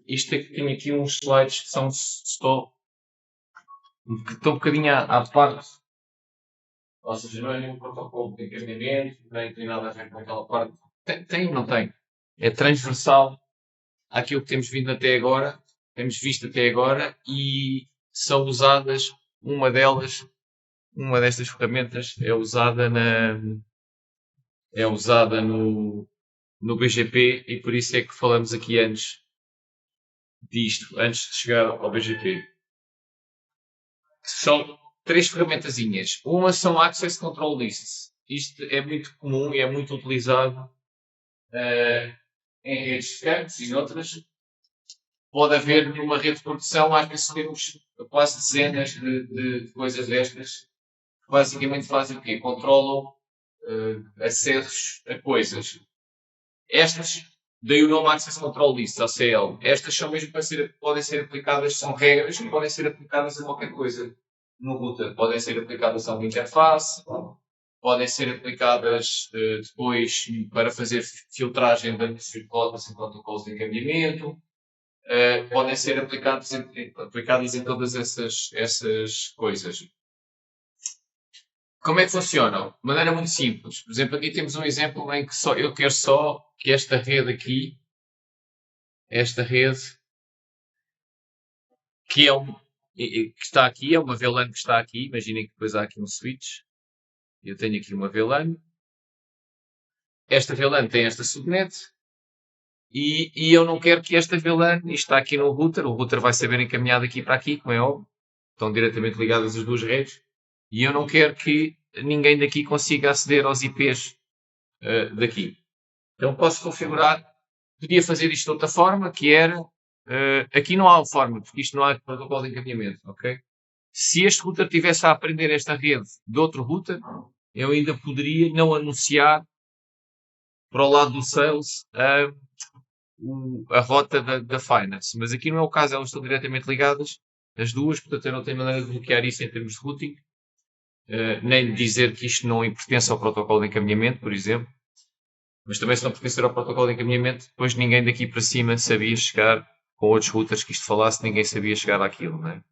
isto aqui, tenho aqui uns slides que são, estou um bocadinho à parte, ou seja, não é nenhum protocolo de encaminhamento, nem tem nada a ver com aquela parte. Tem ou não tem? É transversal àquilo que temos vindo até agora, temos visto até agora, e são usadas, uma destas ferramentas é usada no BGP, e por isso é que falamos aqui antes disto, antes de chegar ao BGP. São 3 ferramentazinhas. Uma são Access Control Lists. Isto é muito comum e é muito utilizado em redes campos e noutras. Pode haver numa rede de produção, às vezes temos quase dezenas de coisas destas, que basicamente fazem o quê? Controlam acessos a coisas. Estas, daí o nome Access Control List, ACL. Estas são mesmo podem ser aplicadas, são regras que podem ser aplicadas a qualquer coisa no router. Podem ser aplicadas a uma interface, podem ser aplicadas depois para fazer filtragem de rotas em protocolos de encaminhamento. Podem ser aplicadas em todas essas coisas. Como é que funcionam? De maneira muito simples. Por exemplo, aqui temos um exemplo em que eu quero só que esta rede aqui, que está aqui, é uma VLAN que está aqui. Imaginem que depois há aqui um switch. Eu tenho aqui uma VLAN. Esta VLAN tem esta subnet. E eu não quero que esta VLAN, isto está aqui no router, o router vai saber encaminhar daqui para aqui, como é óbvio. Estão diretamente ligadas as duas redes. E eu não quero que ninguém daqui consiga aceder aos IPs daqui. Então posso configurar, podia fazer isto de outra forma, que era, aqui não há forma, porque isto não há protocolo de encaminhamento, ok? Se este router tivesse a aprender esta rede de outro router, eu ainda poderia não anunciar para o lado do sales a rota da Finance. Mas aqui não é o caso, elas estão diretamente ligadas, as duas, portanto eu não tenho maneira de bloquear isso em termos de routing, nem de dizer que isto não pertence ao protocolo de encaminhamento, por exemplo. Mas também se não pertencer ao protocolo de encaminhamento, depois ninguém daqui para cima sabia chegar, com outros routers que isto falasse, ninguém sabia chegar àquilo, não é?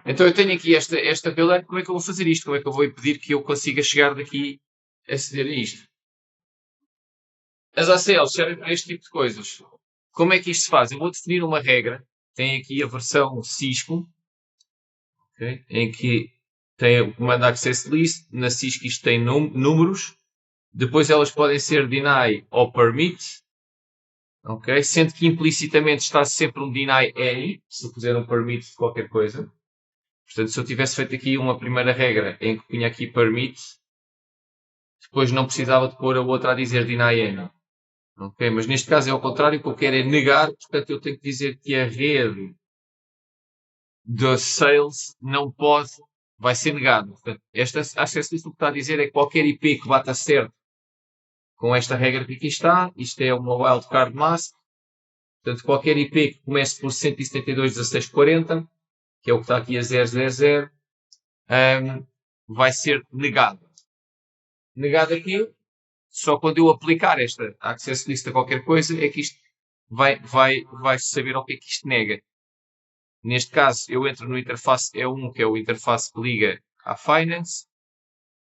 Então eu tenho aqui esta VLAN, como é que eu vou fazer isto? Como é que eu vou impedir que eu consiga chegar daqui a aceder a isto? As ACLs servem para este tipo de coisas. Como é que isto se faz? Eu vou definir uma regra, tem aqui a versão Cisco, okay, em que tem o comando Access List, na Cisco isto tem números, depois elas podem ser deny ou permit, ok? Sendo que implicitamente está sempre um deny any, se eu puser um permit de qualquer coisa. Portanto, se eu tivesse feito aqui uma primeira regra em que punha aqui permit, depois não precisava de pôr a outra a dizer deny any. Ok? Mas neste caso é ao contrário, o que eu quero é negar, portanto eu tenho que dizer que a rede de sales não pode, vai ser negado. Portanto, esta access list o que está a dizer é que qualquer IP que bata certo com esta regra que aqui está, isto é uma wildcard mask, portanto qualquer IP que comece por 172.16.40, que é o que está aqui a 000, vai ser negado. Negado aqui, só quando eu aplicar esta access list a qualquer coisa é que isto vai saber ao que é que isto nega. Neste caso, eu entro no interface E1, que é o interface que liga à Finance,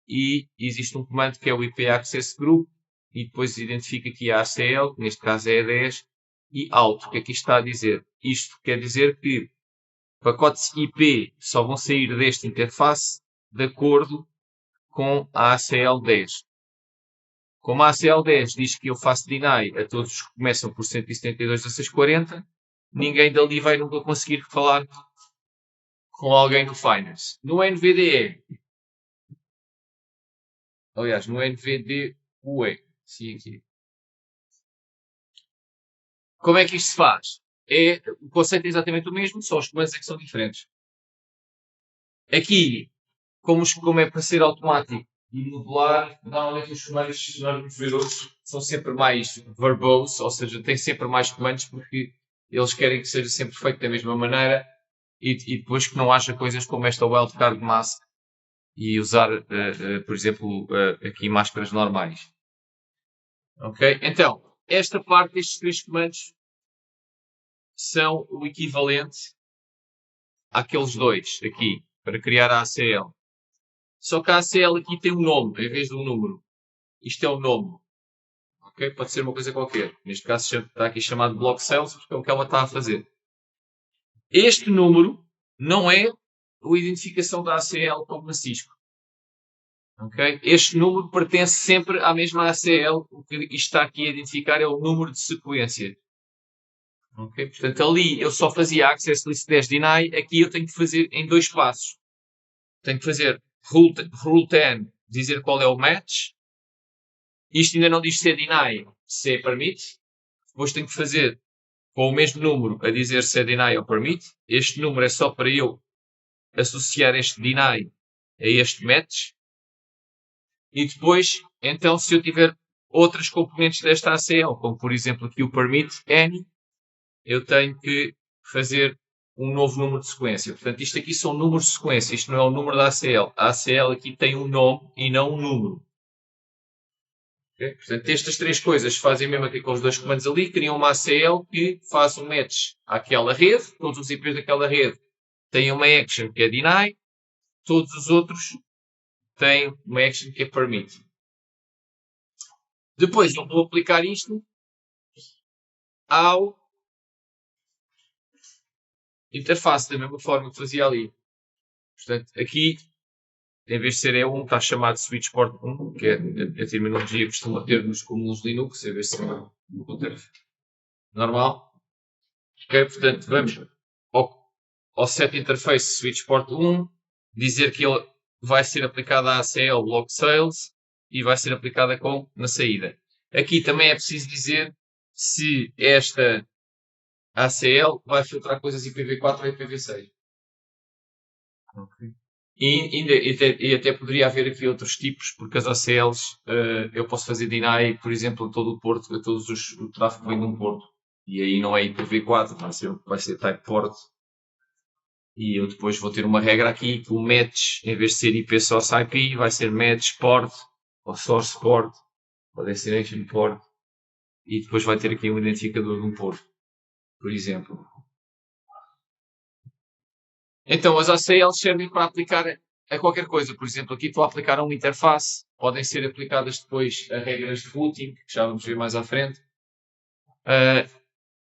e existe um comando que é o IP Access Group, e depois identifica aqui a ACL, que neste caso é a 10, e out. O que é que isto está a dizer? Isto quer dizer que pacotes IP só vão sair deste interface de acordo com a ACL 10. Como a ACL 10 diz que eu faço deny a todos que começam por 172.16.40, ninguém dali vai nunca conseguir falar com alguém do Finance. No NVDE, aliás, no NVDUE, sim, aqui. Como é que isto se faz? O conceito é exatamente o mesmo, só os comandos é que são diferentes. Aqui, como é para ser automático e modular, normalmente os comandos que nós vamos ver hoje são sempre mais verbose, ou seja, tem sempre mais comandos porque eles querem que seja sempre feito da mesma maneira e depois que não haja coisas como esta wildcard mask e usar, por exemplo, aqui máscaras normais. Ok? Então, esta parte destes três comandos são o equivalente àqueles dois aqui, para criar a ACL. Só que a ACL aqui tem um nome, em vez de um número. Isto é o nome. Okay? Pode ser uma coisa qualquer. Neste caso está aqui chamado block sales, porque é o que ela está a fazer. Este número não é a identificação da ACL como na Cisco. Okay? Este número pertence sempre à mesma ACL. O que isto está aqui a identificar é o número de sequência. Okay? Portanto, ali eu só fazia access list 10 deny. Aqui eu tenho que fazer em dois passos. Tenho que fazer rule 10, dizer qual é o match. Isto ainda não diz se é deny, se é permit. Depois tenho que fazer com o mesmo número a dizer se é deny ou permit. Este número é só para eu associar este deny a este match. E depois, então, se eu tiver outras componentes desta ACL, como por exemplo aqui o permit any, eu tenho que fazer um novo número de sequência. Portanto, isto aqui são números de sequência. Isto não é o número da ACL. A ACL aqui tem um nome e não um número. Okay? Portanto, estas três coisas fazem mesmo aqui com os dois comandos ali. Criam uma ACL que faz um match àquela rede. Todos os IPs daquela rede têm uma action que é deny. Todos os outros têm uma action que é permit. Depois eu vou aplicar isto ao interface, da mesma forma que fazia ali. Portanto, aqui, em vez de ser E1, está chamado switch port 1, que é a terminologia que costuma ter nos comuns Linux, em vez de ser um router normal. Ok, portanto, vamos ao set interface switch port 1, dizer que ele vai ser aplicado à ACL block sales e vai ser aplicada na saída. Aqui também é preciso dizer se esta ACL vai filtrar coisas IPv4 ou IPv6. Okay. E até poderia haver aqui outros tipos, porque as ACLs eu posso fazer deny, por exemplo, a todo o porto, a todos o tráfego que vem de um porto. E aí não é IPv4, vai ser type port. E eu depois vou ter uma regra aqui que o match, em vez de ser IP source IP, vai ser match port, ou source port, ou destination port. E depois vai ter aqui um identificador de um porto, por exemplo. Então, as ACLs servem para aplicar a qualquer coisa. Por exemplo, aqui estou a aplicar a uma interface. Podem ser aplicadas depois a regras de routing, que já vamos ver mais à frente.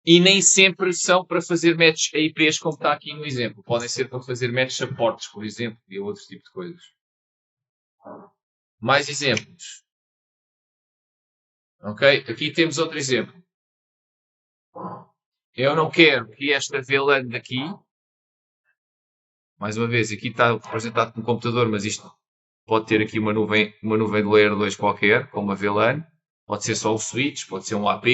E nem sempre são para fazer match a IPs, como está aqui no exemplo. Podem ser para fazer match a portos, por exemplo, e outro tipo de coisas. Mais exemplos. Ok? Aqui temos outro exemplo. Eu não quero que esta VLAN daqui, mais uma vez, aqui está representado como computador, mas isto pode ter aqui uma nuvem de layer 2 qualquer, como uma VLAN. Pode ser só o switch, pode ser um AP,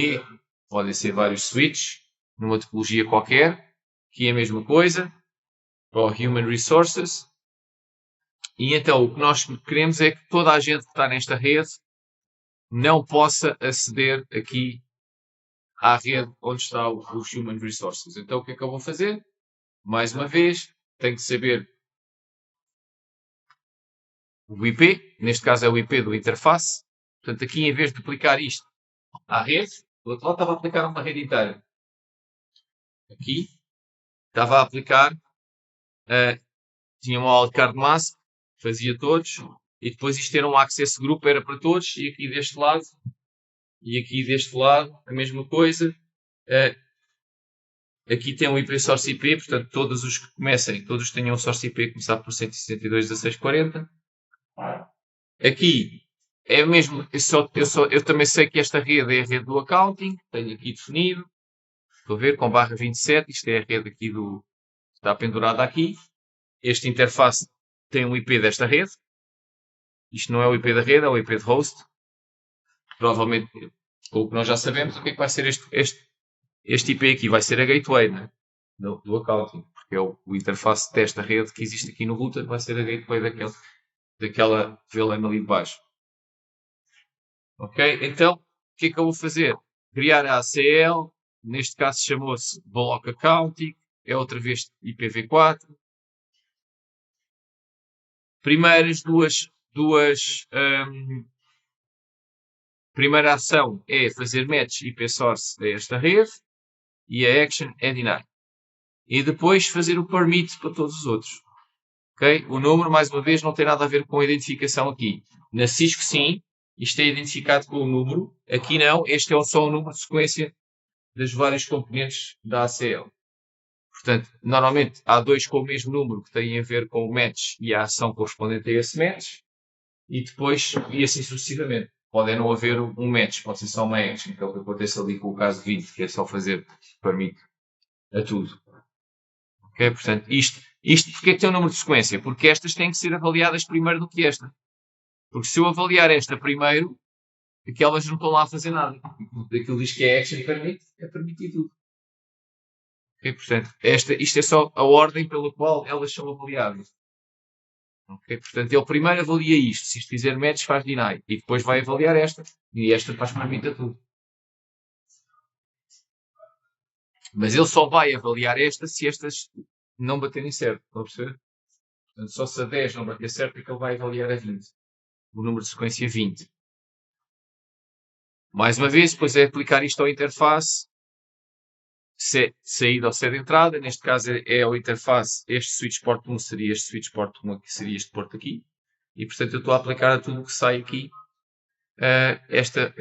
podem ser vários switches, numa topologia qualquer. Aqui é a mesma coisa, para o Human Resources. E então o que nós queremos é que toda a gente que está nesta rede não possa aceder aqui à rede onde está os Human Resources. Então o que é que eu vou fazer? Mais uma vez, tenho que saber o IP, neste caso é o IP do interface. Portanto, aqui em vez de aplicar isto à rede, do outro lado estava a aplicar uma rede inteira. Aqui estava a aplicar, tinha uma wildcard mask, fazia todos, e depois isto era um access group, era para todos, e aqui deste lado a mesma coisa. Aqui tem um IP source IP, portanto todos os que comecem, todos tenham um source IP começar por 162.16.40. Aqui é mesmo, eu também sei que esta rede é a rede do accounting, tenho aqui definido. Estou a ver, com barra 27, isto é a rede aqui está pendurada aqui. Este interface tem um IP desta rede. Isto não é o IP da rede, é o IP de host. Provavelmente, com o que nós já sabemos, o que é que vai ser este IP aqui? Vai ser a gateway, né? do accounting, porque é o interface desta rede que existe aqui no router, vai ser a gateway daquela VLAN ali de baixo. Ok? Então, o que é que eu vou fazer? Criar a ACL, neste caso chamou-se Block Accounting, é outra vez IPv4. Primeiras duas primeira ação é fazer match IP source a esta rede e a action é deny. E depois fazer o permit para todos os outros. Okay? O número, mais uma vez, não tem nada a ver com a identificação aqui. Na Cisco, sim, isto é identificado com o número. Aqui não, este é só o número de sequência das várias componentes da ACL. Portanto, normalmente há dois com o mesmo número que têm a ver com o match e a ação correspondente a esse match. E depois, e assim sucessivamente. Pode não haver um match, pode ser só uma action, que é o que acontece ali com o caso 20, que é só fazer permit a tudo. Ok? Portanto, isto porque é que tem um número de sequência? Porque estas têm que ser avaliadas primeiro do que esta. Porque se eu avaliar esta primeiro, aquelas não estão lá a fazer nada. Aquilo diz que é action permit, é permitir tudo. Ok? Portanto, isto é só a ordem pela qual elas são avaliadas. Ok? Portanto, ele primeiro avalia isto. Se isto fizer match, faz deny. E depois vai avaliar esta. E esta faz permit a tudo. Mas ele só vai avaliar esta se estas não baterem certo. Estão a perceber? Portanto, só se a 10 não bater certo é que ele vai avaliar a 20. O número de sequência 20. Mais uma vez, depois é aplicar isto ao interface. Se é saída ou se é de entrada. Neste caso é ao interface. Este switch port 1 seria este switch port 1, que seria este porto aqui. E portanto eu estou a aplicar a tudo o que sai aqui esta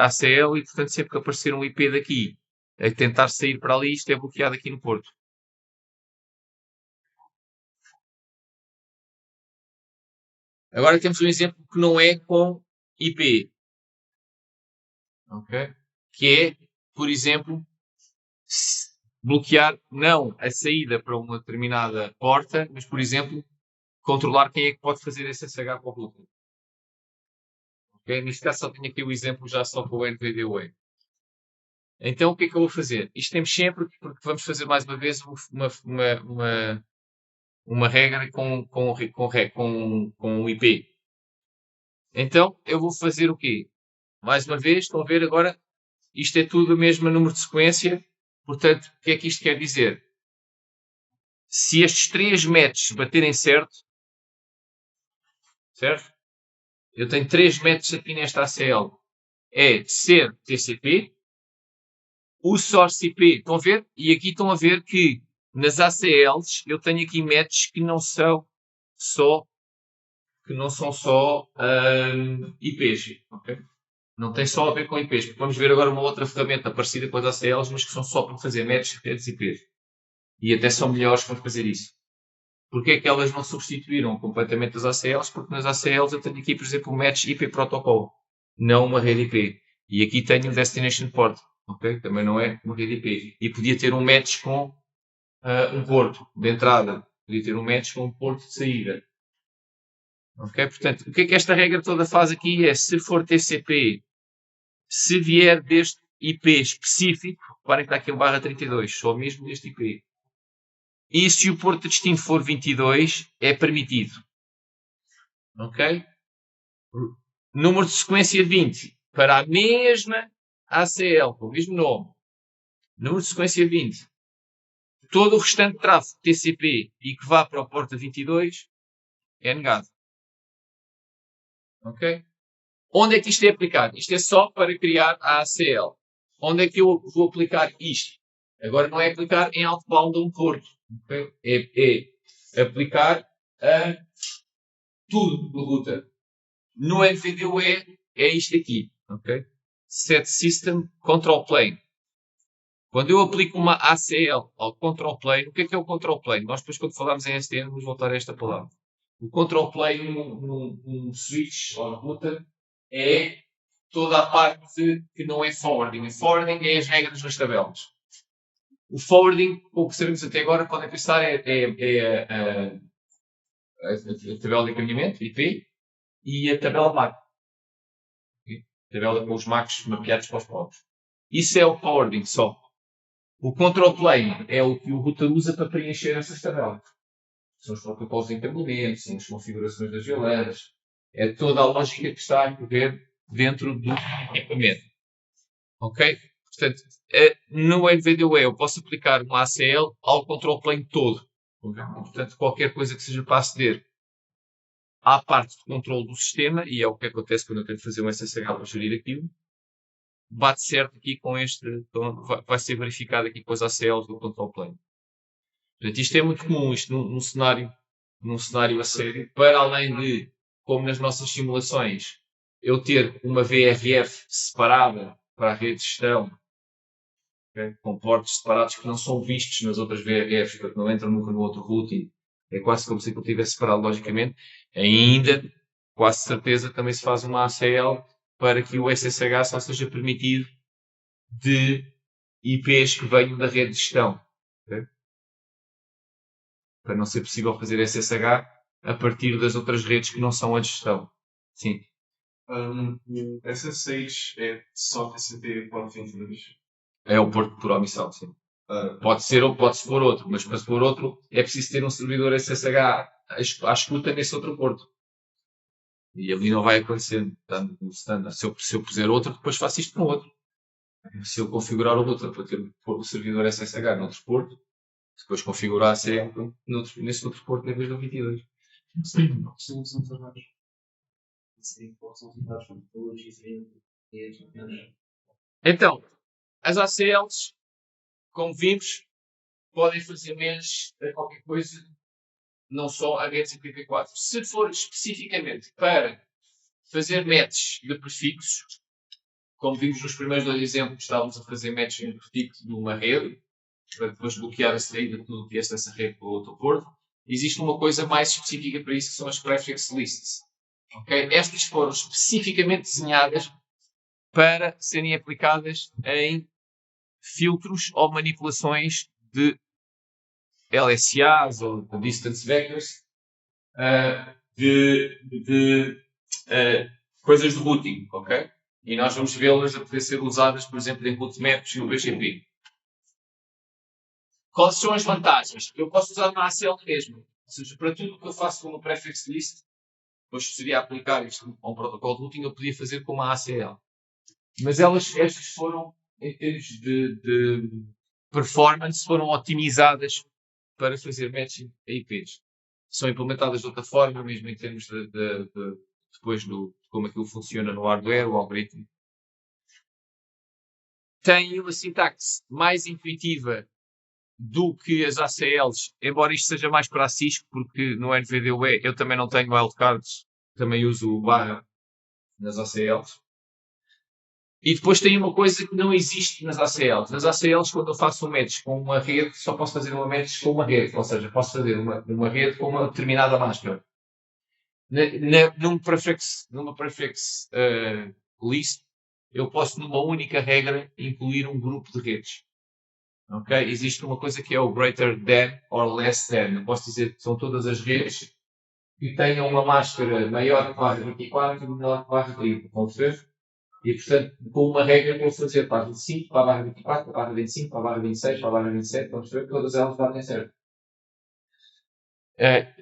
ACL e portanto sempre que aparecer um IP daqui a tentar sair para ali, isto é bloqueado aqui no porto. Agora temos um exemplo que não é com IP. Okay? Que é, por exemplo, bloquear não a saída para uma determinada porta, mas, por exemplo, controlar quem é que pode fazer SSH para o router. Okay? Neste caso só tenho aqui o exemplo já só com o NVDA. Então o que é que eu vou fazer? Isto temos sempre, porque vamos fazer mais uma vez uma regra com um IP. Então eu vou fazer o quê? Mais uma vez, estão a ver agora, isto é tudo o mesmo número de sequência. Portanto, o que é que isto quer dizer? Se estes 3 matches baterem certo, eu tenho 3 matches aqui nesta ACL. É ser TCP, o source IP, estão a ver? E aqui estão a ver que nas ACLs eu tenho aqui matches que não são só IPs, ok? Não tem só a ver com IPs, porque vamos ver agora uma outra ferramenta parecida com as ACLs, mas que são só para fazer matches de redes IPs. E até são melhores para fazer isso. Porquê é que elas não substituíram completamente as ACLs? Porque nas ACLs eu tenho aqui, por exemplo, um match IP protocolo, não uma rede IP. E aqui tenho um destination port, ok? Também não é uma rede IP. E podia ter um match com um porto de entrada. Podia ter um match com um porto de saída. Ok? Portanto, o que é que esta regra toda faz aqui é, se for TCP, se vier deste IP específico, reparem que está aqui um /32, só mesmo deste IP. E se o porto de destino for 22, é permitido. Ok? Número de sequência 20, para a mesma ACL, com o mesmo nome. Número de sequência 20. Todo o restante tráfego TCP e que vá para o porta 22 é negado. Ok? Onde é que isto é aplicado? Isto é só para criar a ACL. Onde é que eu vou aplicar isto? Agora não é aplicar em outbound a um porto. Okay? É aplicar a tudo no router. No NVDOE é isto aqui. Okay? Set System Control Plane. Quando eu aplico uma ACL ao Control Plane, o que é o Control Plane? Nós depois quando falarmos em SDN vamos voltar a esta palavra. O Control Plane num switch ou no router é toda a parte que não é forwarding. O forwarding é as regras nas tabelas. O forwarding, o que sabemos até agora, podem pensar, é a tabela de encaminhamento, IP, e a tabela de MAC. A tabela com os MACs mapeados para os povos. Isso é o forwarding só. O control plane é o que o router usa para preencher essas tabelas. São os protocolos de encaminhamento, são as configurações das VLANs. É toda a lógica que está a correr dentro do equipamento. Ok? Portanto, no NVDOE eu posso aplicar uma ACL ao control plane todo. Okay? Portanto, qualquer coisa que seja para aceder à parte de controle do sistema, e é o que acontece quando eu tento fazer um SSH para gerir aquilo, bate certo aqui com este, vai ser verificado aqui com as ACLs do control plane. Portanto, isto é muito comum, isto num cenário a sério, para além de, como nas nossas simulações, eu ter uma VRF separada para a rede de gestão, okay, com portos separados que não são vistos nas outras VRFs, portanto não entram nunca no outro routing, é quase como se aquilo tivesse separado logicamente, ainda, quase certeza, também se faz uma ACL para que o SSH só seja permitido de IPs que venham da rede de gestão. Okay? Para não ser possível fazer SSH a partir das outras redes que não são a de gestão. Sim. O SS6 é só TCP/22? É o porto por omissão, sim. Pode ser ou pode-se pôr outro, mas para se pôr outro é preciso ter um servidor SSH à escuta nesse outro porto. E ali não vai acontecer tanto no standard. Se eu puser outro, depois faço isto com outro. Se eu configurar o outro para pôr o servidor SSH noutro porto, depois configurar a CM nesse outro porto em vez do 22. Sim, são trabalhos. Sim, são trabalhos com metodologias diferentes. Então, as ACLs, como vimos, podem fazer menos a qualquer coisa, não só a redes IPv4. Se for especificamente para fazer matches de prefixos, como vimos nos primeiros dois exemplos, estávamos a fazer matches de prefixo de uma rede, para depois bloquear a saída de tudo que este dessa rede para o outro porto. Existe uma coisa mais específica para isso, que são as prefix lists. Okay? Estas foram especificamente desenhadas para serem aplicadas em filtros ou manipulações de LSAs ou de distance vectors de coisas de routing, ok? E nós vamos vê-las a poder ser usadas, por exemplo, em route maps no BGP. Quais são as vantagens? Eu posso usar uma ACL mesmo. Ou seja, para tudo o que eu faço com uma prefix list, depois seria aplicar isto a um protocolo de routing, eu podia fazer com uma ACL. Mas estas foram, em termos de performance, foram otimizadas para fazer matching a IPs. São implementadas de outra forma, mesmo em termos depois de como aquilo funciona no hardware, o algoritmo. Tem uma sintaxe mais intuitiva do que as ACLs, embora isto seja mais para a Cisco, porque no NVDOE eu também não tenho wildcards, também uso o barra nas ACLs. E depois tem uma coisa que não existe nas ACLs. Nas ACLs, quando eu faço um match com uma rede, só posso fazer uma match com uma rede. Ou seja, posso fazer uma rede com uma determinada máscara. Numa prefix list, eu posso, numa única regra, incluir um grupo de redes. Ok? Existe uma coisa que é o greater than or less than. Eu posso dizer que são todas as redes que tenham uma máscara maior que barra 24 e menor que barra 30. Estão a perceber? E, portanto, com uma regra, vou fazer para a 25, para a barra 24, para a barra 25, para a barra 26, para a barra 27, para perceber que todas elas batem certo.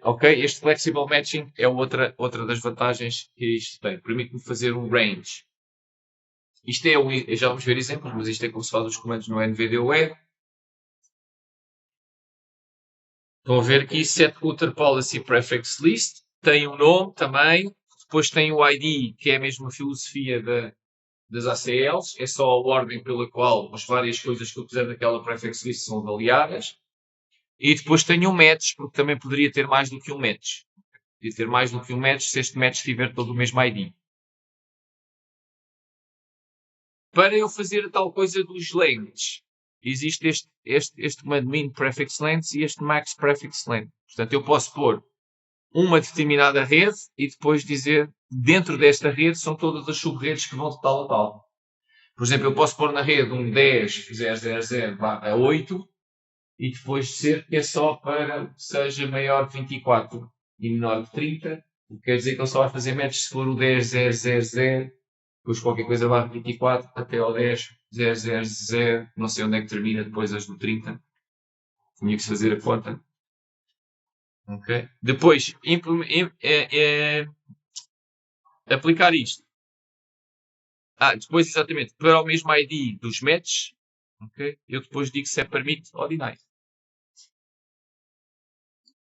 Ok, este flexible matching é outra das vantagens que isto tem. Permite-me fazer um range. Isto é, já vamos ver exemplos, mas isto é como se faz os comandos no NVDOE. Estão a ver aqui, set router policy prefix list. Tem um nome também. Depois tem o ID, que é a mesma filosofia das ACLs, é só a ordem pela qual as várias coisas que eu puser daquela prefix list são avaliadas. E depois tenho um match, porque também poderia ter mais do que um match. Poderia ter mais do que um match se este match tiver todo o mesmo ID. Para eu fazer a tal coisa dos lengths, existe este comando min prefix length e este max prefix length. Portanto, eu posso pôr uma determinada rede e depois dizer, dentro desta rede são todas as sub-redes que vão de tal a tal. Por exemplo, eu posso pôr na rede um 10.0.0.8 e depois dizer que é só para que seja maior que 24 e menor que 30. Quer dizer que ele só vai fazer match se for o 10.0.0.0, depois qualquer coisa barra 24 até ao 10.0.0.0, não sei onde é que termina depois as do 30. Tinha que se fazer a conta. Okay. Depois, aplicar isto. Depois, exatamente, para o mesmo ID dos matches, okay, eu depois digo se é permit ou deny.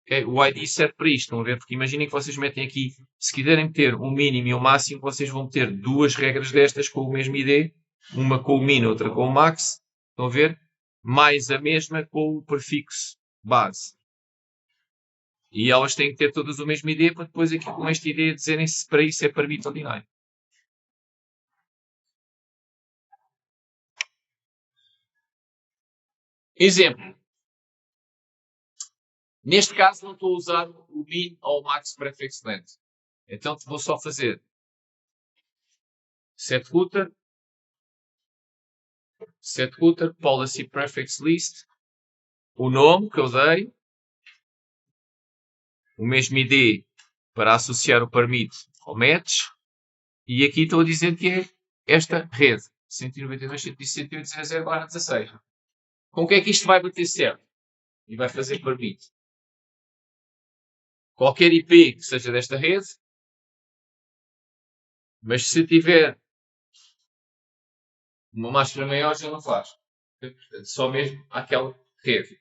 Okay? O ID serve para isto, estão a ver? Porque imaginem que vocês metem aqui, se quiserem ter o mínimo e o máximo, vocês vão ter duas regras destas com o mesmo ID, uma com o min, outra com o max, estão a ver? Mais a mesma com o prefixo base. E elas têm que ter todas o mesmo ID para depois aqui com este ID dizerem se para isso é permit ou deny. Exemplo. Neste caso não estou a usar o min ou o max prefix length. Então vou só fazer set router, policy prefix list, o nome que eu dei, o mesmo ID para associar o permit ao match, e aqui estou a dizer que é esta rede, 192.168.0.16. Com o que é que isto vai bater certo? E vai fazer permit. Qualquer IP que seja desta rede, mas se tiver uma máscara maior já não faz. Portanto, só mesmo aquela rede.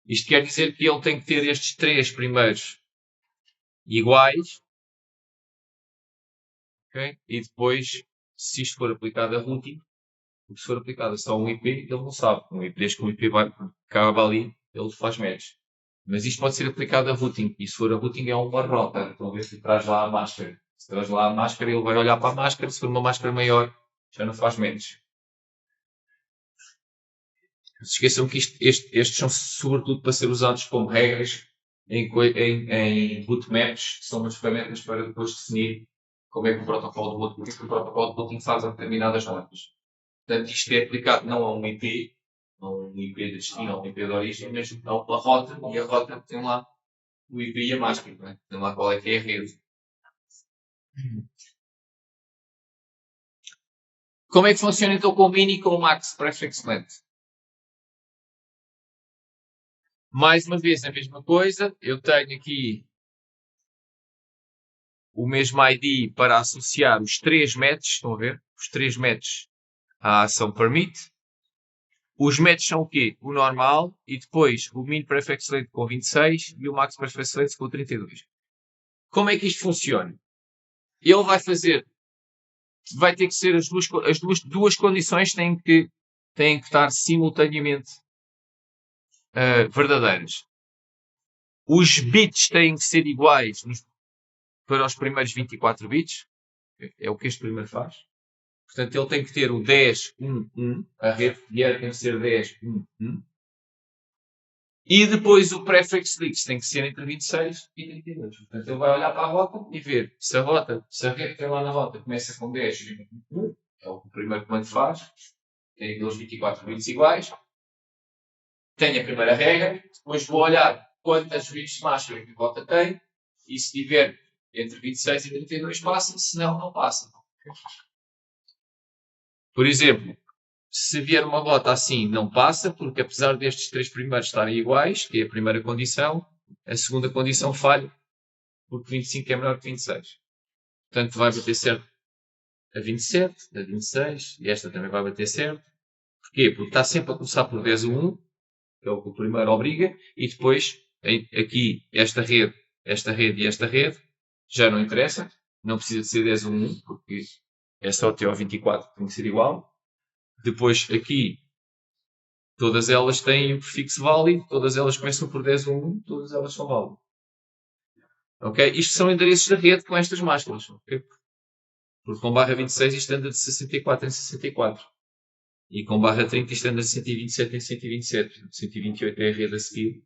Isto quer dizer que ele tem que ter estes três primeiros iguais. Okay? E depois, se isto for aplicado a routing, porque se for aplicado a só um IP, ele não sabe. Desde que um IP vai, acaba ali, ele faz match. Mas isto pode ser aplicado a routing. E se for a routing é uma rota. Estão a ver se traz lá a máscara. Se traz lá a máscara, ele vai olhar para a máscara. Se for uma máscara maior, já não faz match. Não se esqueçam que estes são sobretudo para ser usados como regras em bootmaps, que são umas ferramentas para depois definir como é que o protocolo de routing, porque o protocolo de routing faz determinadas notas. Portanto, isto é aplicado não a um IP, não a um IP de destino ou um IP de origem, mas a uma rota, e a rota tem lá o IP e a máscara, não é? Tem lá qual é que é a rede. Como é que funciona então com o Mini e com o Max Prefix Length? Mais uma vez a mesma coisa, eu tenho aqui o mesmo ID para associar os três matches, estão a ver? Os três matches à ação permit. Os matches são o quê? O normal e depois o min prefix length com 26 e o max prefix length com 32. Como é que isto funciona? Ele vai fazer, vai ter que ser as duas condições têm que estar simultaneamente verdadeiras. Os bits têm que ser iguais para os primeiros 24 bits. É o que este primeiro faz. Portanto, ele tem que ter o 10, 1, 1. A rede diária tem que ser 10, 1, 1. E depois o prefix list tem que ser entre 26 e 32. Portanto, ele vai olhar para a rota e ver se a rede que tem lá na rota começa com 10 e 1, é o que o primeiro comando faz. Tem aqueles 24 bits iguais. Tem a primeira regra. Depois vou olhar quantas bits de máscara que a rota tem. E se tiver entre 26 e 32 passa, se não passa. Por exemplo, se vier uma rota assim, não passa, porque apesar destes três primeiros estarem iguais, que é a primeira condição, a segunda condição falha, porque 25 é menor que 26. Portanto, vai bater certo a 27, a 26, e esta também vai bater certo. Porquê? Porque está sempre a começar por 10 a 1, que é o que o primeiro obriga, e depois, aqui, esta rede e esta rede, já não interessa, não precisa de ser 10 a 1, porque é só até ao 24 que tem que ser igual. Depois, aqui, todas elas têm o prefixo válido, todas elas começam por 10 ou 1, todas elas são válidas. Ok? Isto são endereços da rede com estas máscaras. Okay? Porque com barra 26 isto anda de 64 em 64. E com barra 30 isto anda de 127 em 127. 128 é a rede a seguir.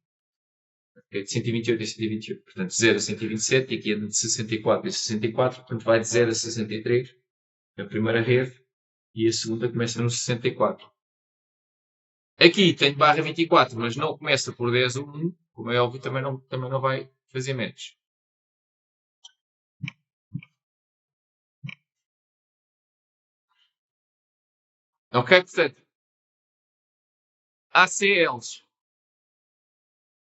Okay? De 128 em 128. Portanto, 0 a 127 e aqui anda de 64 em 64. Portanto, vai de 0 a 63. A primeira rede. E a segunda começa no 64. Aqui tem barra 24, mas não começa por 10 ou 1, como é óbvio, também não vai fazer match. Ok? Portanto, ACLs.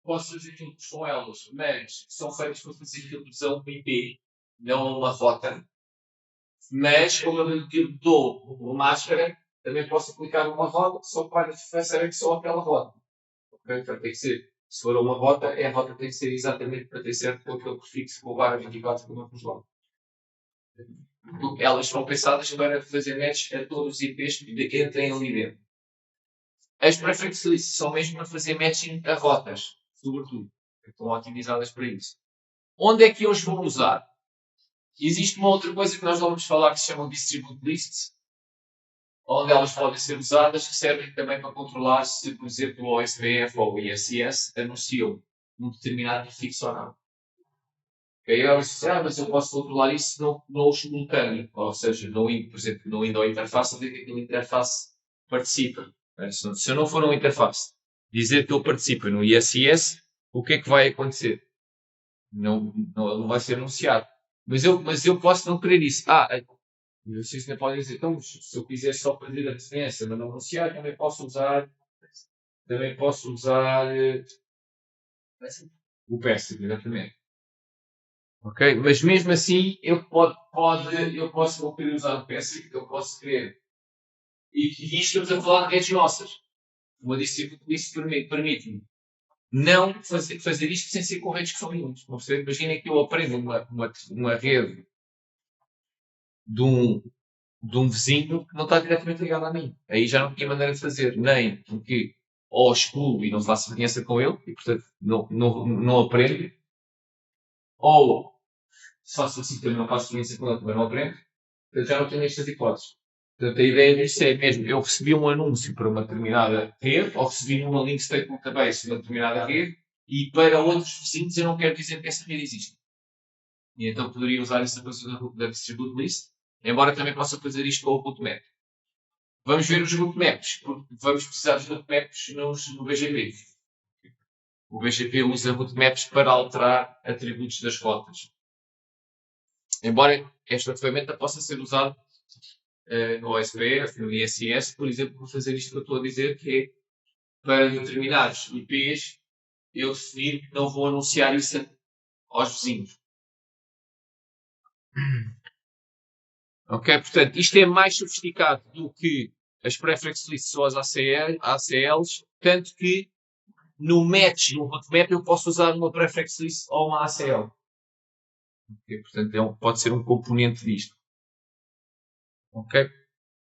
Posso fazer filtros com elas, mas são feitos para fazer filtros a um IP, não a uma rota. Mas, como eu dou uma máscara, também posso aplicar uma rota, só para diferenciar que só aquela rota. Ok? Portanto, tem que ser Se for uma rota, a rota tem que ser exatamente para ter certo com aquele prefixo com o bar 24 que não vamos lá. Elas são pensadas para fazer match a todos os IPs que entrem ali dentro. As prefix lists são mesmo para fazer matching a rotas, sobretudo. Estão otimizadas para isso. Onde é que eu os vou usar? Existe uma outra coisa que nós vamos falar que se chama Distribute Lists, onde elas podem ser usadas, que servem também para controlar se, por exemplo, o OSPF ou o ISIS anunciam um determinado prefixo ou não. Aí elas dizem, mas eu posso controlar isso no simultâneo. Ou seja, por exemplo, no indo ao interface, onde é que aquele interface participa. Se eu não for um interface dizer que ele participa no ISIS, o que é que vai acontecer? Não vai ser anunciado. Mas eu posso não querer isso. E vocês ainda podem dizer, então, se eu quiser só fazer a referência, mas não anunciar, também posso usar o passive, exatamente. Ok? Mas mesmo assim, eu posso não querer usar o passive, eu posso querer. E estamos a falar de redes nossas. Uma distribuição isso permite-me não fazer isto sem ser com redes que são minhas. Imaginem que eu aprendo uma rede de um vizinho que não está diretamente ligado a mim. Aí já não tinha maneira de fazer, nem porque ou excluo e não faço aliança com ele, e portanto não aprendo, ou se faço assim também não faço aliança com ele, também não aprendo, portanto já não tenho estas hipóteses. Portanto, a ideia disto é mesmo, eu recebi um anúncio para uma determinada rede, ou recebi uma link state database para uma determinada rede, e para outros vizinhos eu não quero dizer que essa rede existe. E então poderia usar essa coisa da Distribute List, embora também possa fazer isto com o rootmap. Vamos ver os rootmaps, porque vamos precisar dos rootmaps no BGP. O BGP usa rootmaps para alterar atributos das rotas. Embora esta ferramenta possa ser usada no OSPF, no ISIS, por exemplo, para fazer isto que eu estou a dizer, que é para determinados IPs eu definir que não vou anunciar isso aos vizinhos. Ok? Portanto, isto é mais sofisticado do que as preference lists ou as ACLs, tanto que no match, no roadmap, eu posso usar uma preference list ou uma ACL. Okay? Portanto, pode ser um componente disto. Ok?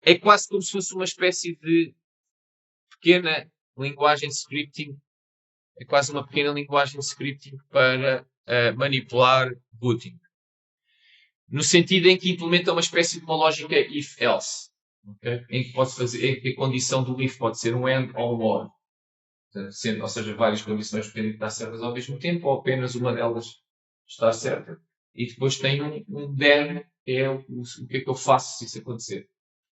É quase como se fosse uma espécie de pequena linguagem de scripting. É quase uma pequena linguagem de scripting para manipular routing. No sentido em que implementa uma espécie de uma lógica if-else. Okay? Em que a condição do if pode ser um AND ou um OR. Ou seja, várias condições podem estar certas ao mesmo tempo, ou apenas uma delas está certa. E depois tem um then, que é o que é que eu faço se isso acontecer.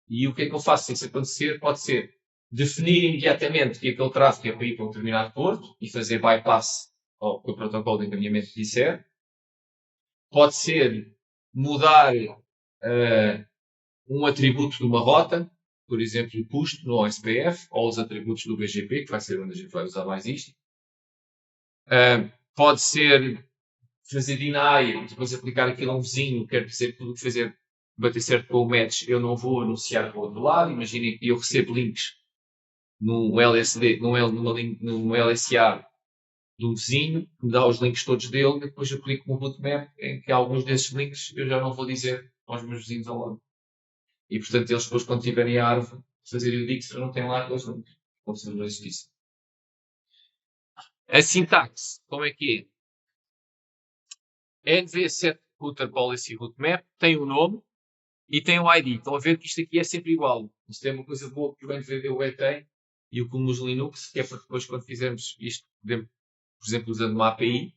E o que é que eu faço se isso acontecer pode ser definir imediatamente que aquele tráfego é para ir para um determinado porto e fazer bypass ao que o protocolo de encaminhamento disser. Pode ser mudar um atributo de uma rota, por exemplo, o custo no OSPF, ou os atributos do BGP, que vai ser onde a gente vai usar mais isto. Pode ser fazer deny e depois aplicar aquilo a um vizinho, quer dizer que tudo que bater certo com o match, eu não vou anunciar para o outro lado. Imaginem que eu recebo links num LSD, num LSA de um vizinho, que me dá os links todos dele, e depois aplico um roadmap em que alguns desses links eu já não vou dizer aos meus vizinhos ao lado. E portanto eles depois quando tiverem a árvore fazerem o Dijkstra não têm lá aqueles links, como se não existisse. A sintaxe, como é que é? NV7 Router Policy Rootmap tem o nome e tem o ID. Estão a ver que isto aqui é sempre igual. Isto é uma coisa boa que o NVDOE tem e o que nos Linux, que é para depois quando fizermos isto, por exemplo, usando uma API,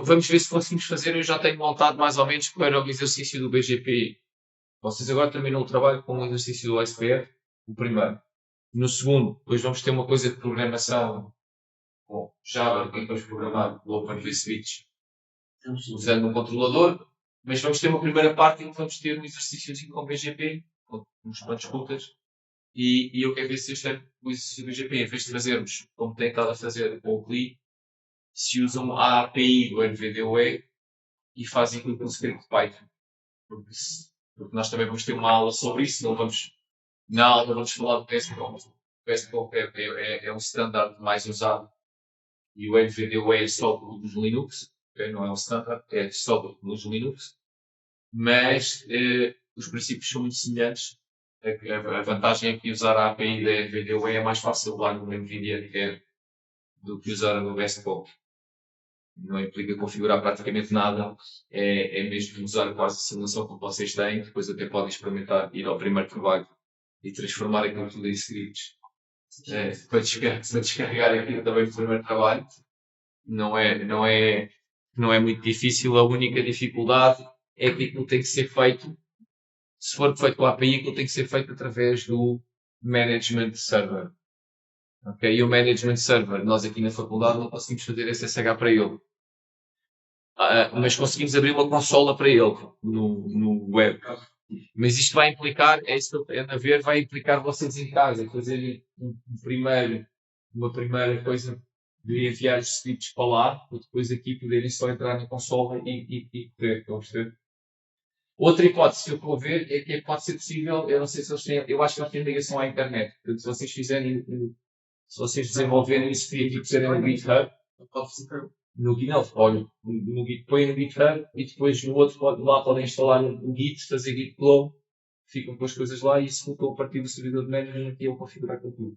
vamos ver se conseguimos fazer. Eu já tenho montado mais ou menos para o exercício do BGP. Vocês agora terminam o trabalho com o exercício do OSPF, o primeiro. No segundo, depois vamos ter uma coisa de programação com Java, que vamos programar o OpenVSwitch usando um controlador, mas vamos ter uma primeira parte em que vamos ter um exercíciozinho com BGP, com uns quantos routers, e eu quero ver se este ano o exercício do BGP, em vez de fazermos como tem estado a fazer com o CLI, se usam a API do NVDOE e fazem aquilo com o script Python. Porque nós também vamos ter uma aula sobre isso, na aula vamos falar do PSCOM. O PSCOM é um standard mais usado e o NVDA é só dos Linux, okay? Não é um standard, é só dos Linux, mas os princípios são muito semelhantes. A vantagem é que usar a API da NVDA é mais fácil lá no NVIDIA do que usar no Bestpoke. Não implica configurar praticamente nada, é mesmo usar quase a simulação que vocês têm, depois até podem experimentar, ir ao primeiro trabalho e transformar aquilo tudo em scripts para descarregar aquilo também no primeiro trabalho. Não é muito difícil, a única dificuldade é que aquilo tem que ser feito, se for feito com a API, aquilo tem que ser feito através do Management Server. Okay? E o Management Server, nós aqui na faculdade não conseguimos fazer SSH para ele. Mas conseguimos abrir uma consola para ele no web. Mas isto vai implicar, é isso que eu quero a ver, vai implicar vocês em casa fazerem uma primeira coisa de enviar os scripts para lá, para depois aqui poderem só entrar na consola e correr. Estão a perceber? Outra hipótese que eu estou a ver é que pode ser possível, eu não sei se eles têm, eu acho que eles têm ligação à internet. Portanto, se vocês desenvolverem isso e puserem no GitHub, pode ser no GitHub, olha, no Git, põe no GitHub e depois no outro lá podem instalar o Git, fazer Git clone, ficam com as coisas lá e isso ficou a partir do servidor de management e eu configurar com tudo.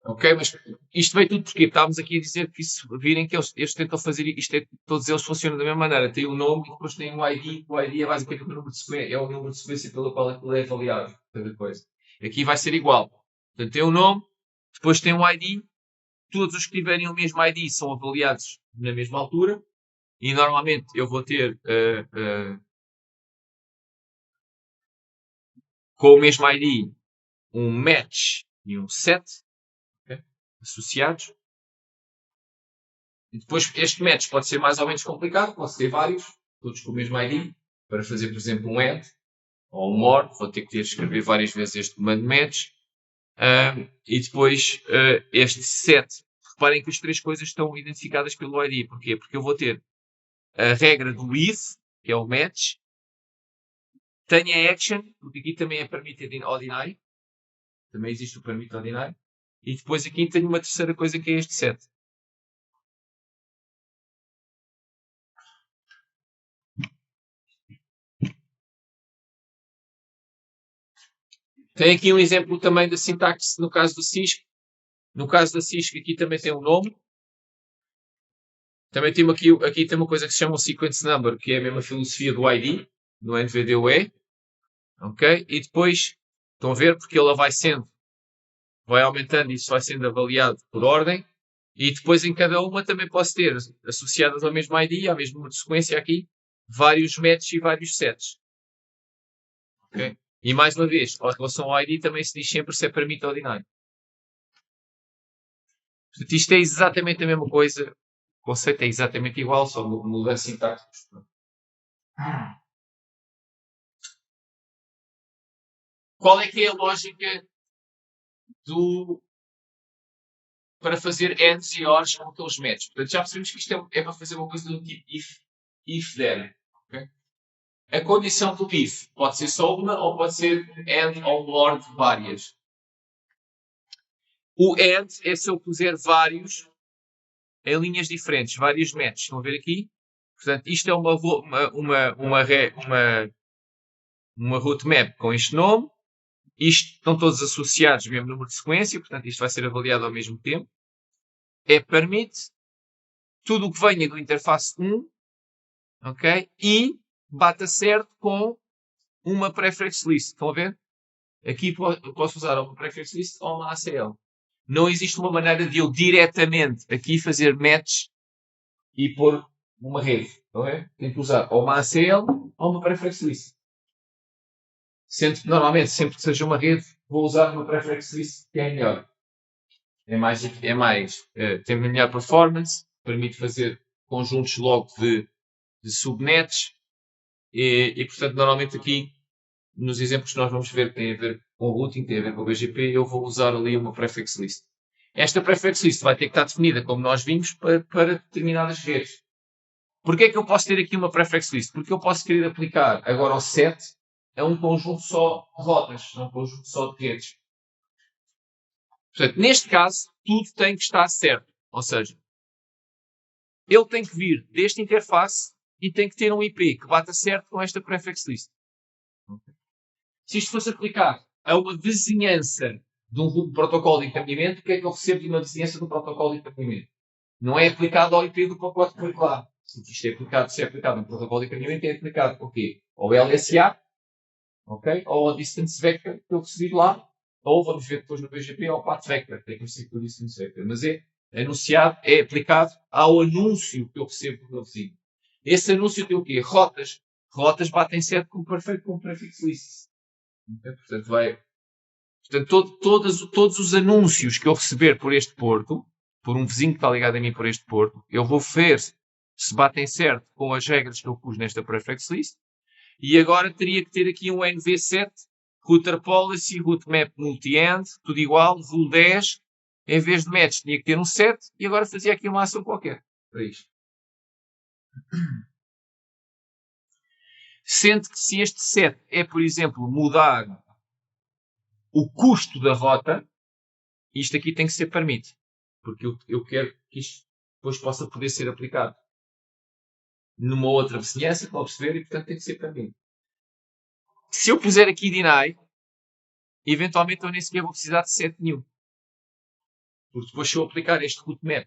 Ok, mas isto veio tudo porque estávamos aqui a dizer que se virem que eles tentam fazer isto, todos eles funcionam da mesma maneira. Tem um nome e depois tem um ID. O ID é basicamente o número de sequência, é o número de sequência pelo qual aquilo é avaliado. Cada coisa. Aqui vai ser igual. Portanto, tem um nome, depois tem um ID. Todos os que tiverem o mesmo ID são avaliados na mesma altura. E normalmente eu vou ter com o mesmo ID um match e um set, okay, associados. E depois este match pode ser mais ou menos complicado, pode ter vários, todos com o mesmo ID, para fazer, por exemplo, um add ou um more, vou ter que escrever várias vezes este comando match. E depois este set, reparem que as três coisas estão identificadas pelo ID. Porquê? Porque eu vou ter a regra do if, que é o match, tenho a action, porque aqui também é permitted or deny, também existe o permit or deny, e depois aqui tenho uma terceira coisa que é este set. Tem aqui um exemplo também da sintaxe no caso do Cisco. No caso da Cisco aqui também tem um nome. Também tem aqui tem uma coisa que se chama um sequence number, que é a mesma filosofia do ID, no NVDOE. Ok? E depois, estão a ver, porque ela vai aumentando e isso vai sendo avaliado por ordem. E depois em cada uma também posso ter, associadas ao mesmo ID, à mesma sequência aqui, vários matches e vários sets. Ok? E mais uma vez, em relação ao ID também se diz sempre se é permit ou deny. Portanto, isto é exatamente a mesma coisa. O conceito é exatamente igual, só muda a sintaxe. Qual é que é a lógica para fazer ands e ors com aqueles matches? Portanto, já percebemos que isto é para fazer uma coisa do tipo if then. Okay? A condição do if pode ser só uma ou pode ser and ou or de várias. O and é se eu puser vários em linhas diferentes, vários matches. Estão a ver aqui? Portanto, isto é uma roadmap com este nome. Isto estão todos associados ao mesmo número de sequência, portanto, isto vai ser avaliado ao mesmo tempo. É permit tudo o que venha do interface 1, ok? E bata certo com uma preference list. Estão a ver? Aqui posso usar uma preference list ou uma ACL. Não existe uma maneira de eu diretamente aqui fazer match e pôr uma rede. Estão a ver? Tenho que usar ou uma ACL ou uma preference list. Sendo que normalmente, sempre que seja uma rede, vou usar uma preference list que é melhor. Tem melhor performance, permite fazer conjuntos logo de subnets e, portanto, normalmente aqui, nos exemplos que nós vamos ver, tem a ver com routing, tem a ver com o BGP, eu vou usar ali uma prefix list. Esta prefix list vai ter que estar definida, como nós vimos, para determinadas redes. Porquê é que eu posso ter aqui uma prefix list? Porque eu posso querer aplicar agora o set a um conjunto só de rotas, a um conjunto só de redes. Portanto, neste caso, tudo tem que estar certo. Ou seja, ele tem que vir desta interface e tem que ter um IP que bata certo com esta prefix list. Se isto fosse aplicado a uma vizinhança de um protocolo de encaminhamento, o que é que eu recebo de uma vizinhança do protocolo de encaminhamento? Não é aplicado ao IP do pacote curricular. Se isto é aplicado, se é aplicado no protocolo de encaminhamento, é aplicado o quê? Ao LSA, ok? Ou ao Distance Vector que eu recebi lá, ou vamos ver depois no BGP, ao Path Vector, que tem que ser com o Distance Vector. Mas é anunciado, é aplicado ao anúncio que eu recebo do meu vizinho. Esse anúncio tem o quê? Rotas. Rotas batem certo com o prefix list. Okay? Portanto, todos os anúncios que eu receber por este porto, por um vizinho que está ligado a mim por este porto, eu vou ver se batem certo com as regras que eu pus nesta prefix list. E agora teria que ter aqui um NV7, Router Policy, Route Map Multi-End, tudo igual, rule 10. Em vez de match tinha que ter um set e agora fazia aqui uma ação qualquer. Para isto. Sendo que se este set é, por exemplo, mudar o custo da rota, isto aqui tem que ser permite. Porque eu quero que isto depois possa poder ser aplicado numa outra vizinhança, para perceber, e portanto tem que ser permite. Se eu puser aqui deny, eventualmente eu nem sequer vou precisar de set nenhum. Porque depois se eu aplicar este route map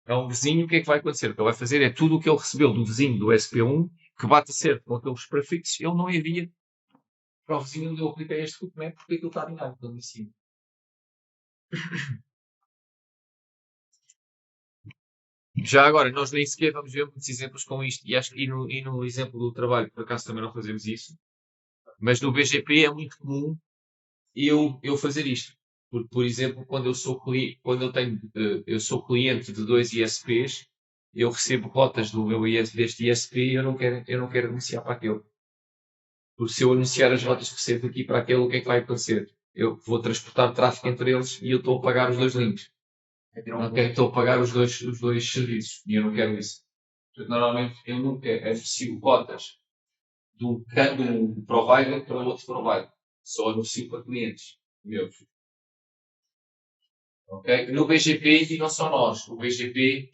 a um vizinho, o que é que vai acontecer? O que ele vai fazer é tudo o que ele recebeu do vizinho do SP1, que bate certo com aqueles prefixos, ele não envia para o vizinho onde eu apliquei este route map, porque aquilo está deniado, então em cima. Já agora, nós nem sequer vamos ver muitos exemplos com isto, e acho que no exemplo do trabalho, por acaso também não fazemos isso, mas no BGP é muito comum eu fazer isto. Porque, por exemplo, quando eu sou cliente de dois ISPs, eu recebo rotas deste ISP e eu não quero anunciar para aquele. Porque se eu anunciar as rotas que recebo aqui para aquele, o que é que vai acontecer? Eu vou transportar tráfego entre eles e eu estou a pagar os dois links. Estou a pagar os dois serviços e eu não quero isso. Portanto, normalmente eu nunca anuncio cotas de um provider para outro provider. Só anuncio para clientes meus. Okay? No BGP, e não só nós, o BGP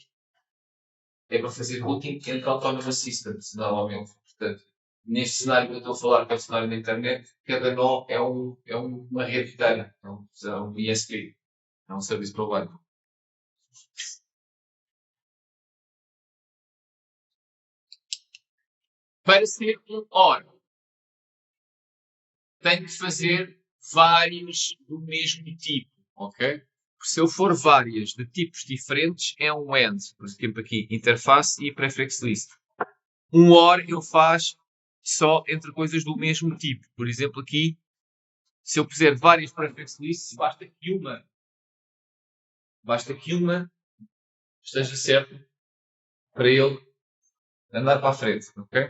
é para fazer routing entre autonomous systems, normalmente. Portanto, neste cenário que eu estou a falar, que é o cenário da internet, cada nó é uma rede inteira, é um ISP, é um service provider. Para ser um OR, tenho que fazer vários do mesmo tipo, ok? Se eu for várias de tipos diferentes, é um AND. Por exemplo, aqui, interface e prefix list. Um OR eu faço só entre coisas do mesmo tipo. Por exemplo, aqui, se eu puser várias prefix lists, basta que uma esteja certa para ele andar para a frente, ok?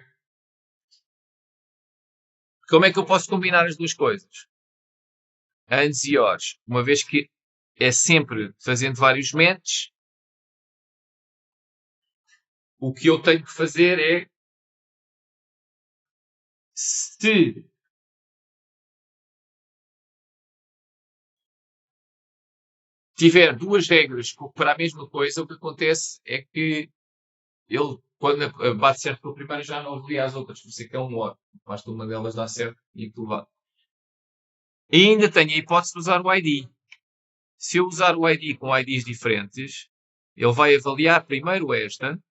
Como é que eu posso combinar as duas coisas? ANDs e ORs. Uma vez que é sempre fazendo vários matches, o que eu tenho que fazer é, se tiver duas regras para a mesma coisa, o que acontece é que ele, quando bate certo com a primeira, já não avalia as outras, por isso é que é um OR. Basta uma delas dar certo e aquilo vá. E ainda tenho a hipótese de usar o ID. Se eu usar o ID com IDs diferentes, ele vai avaliar primeiro esta.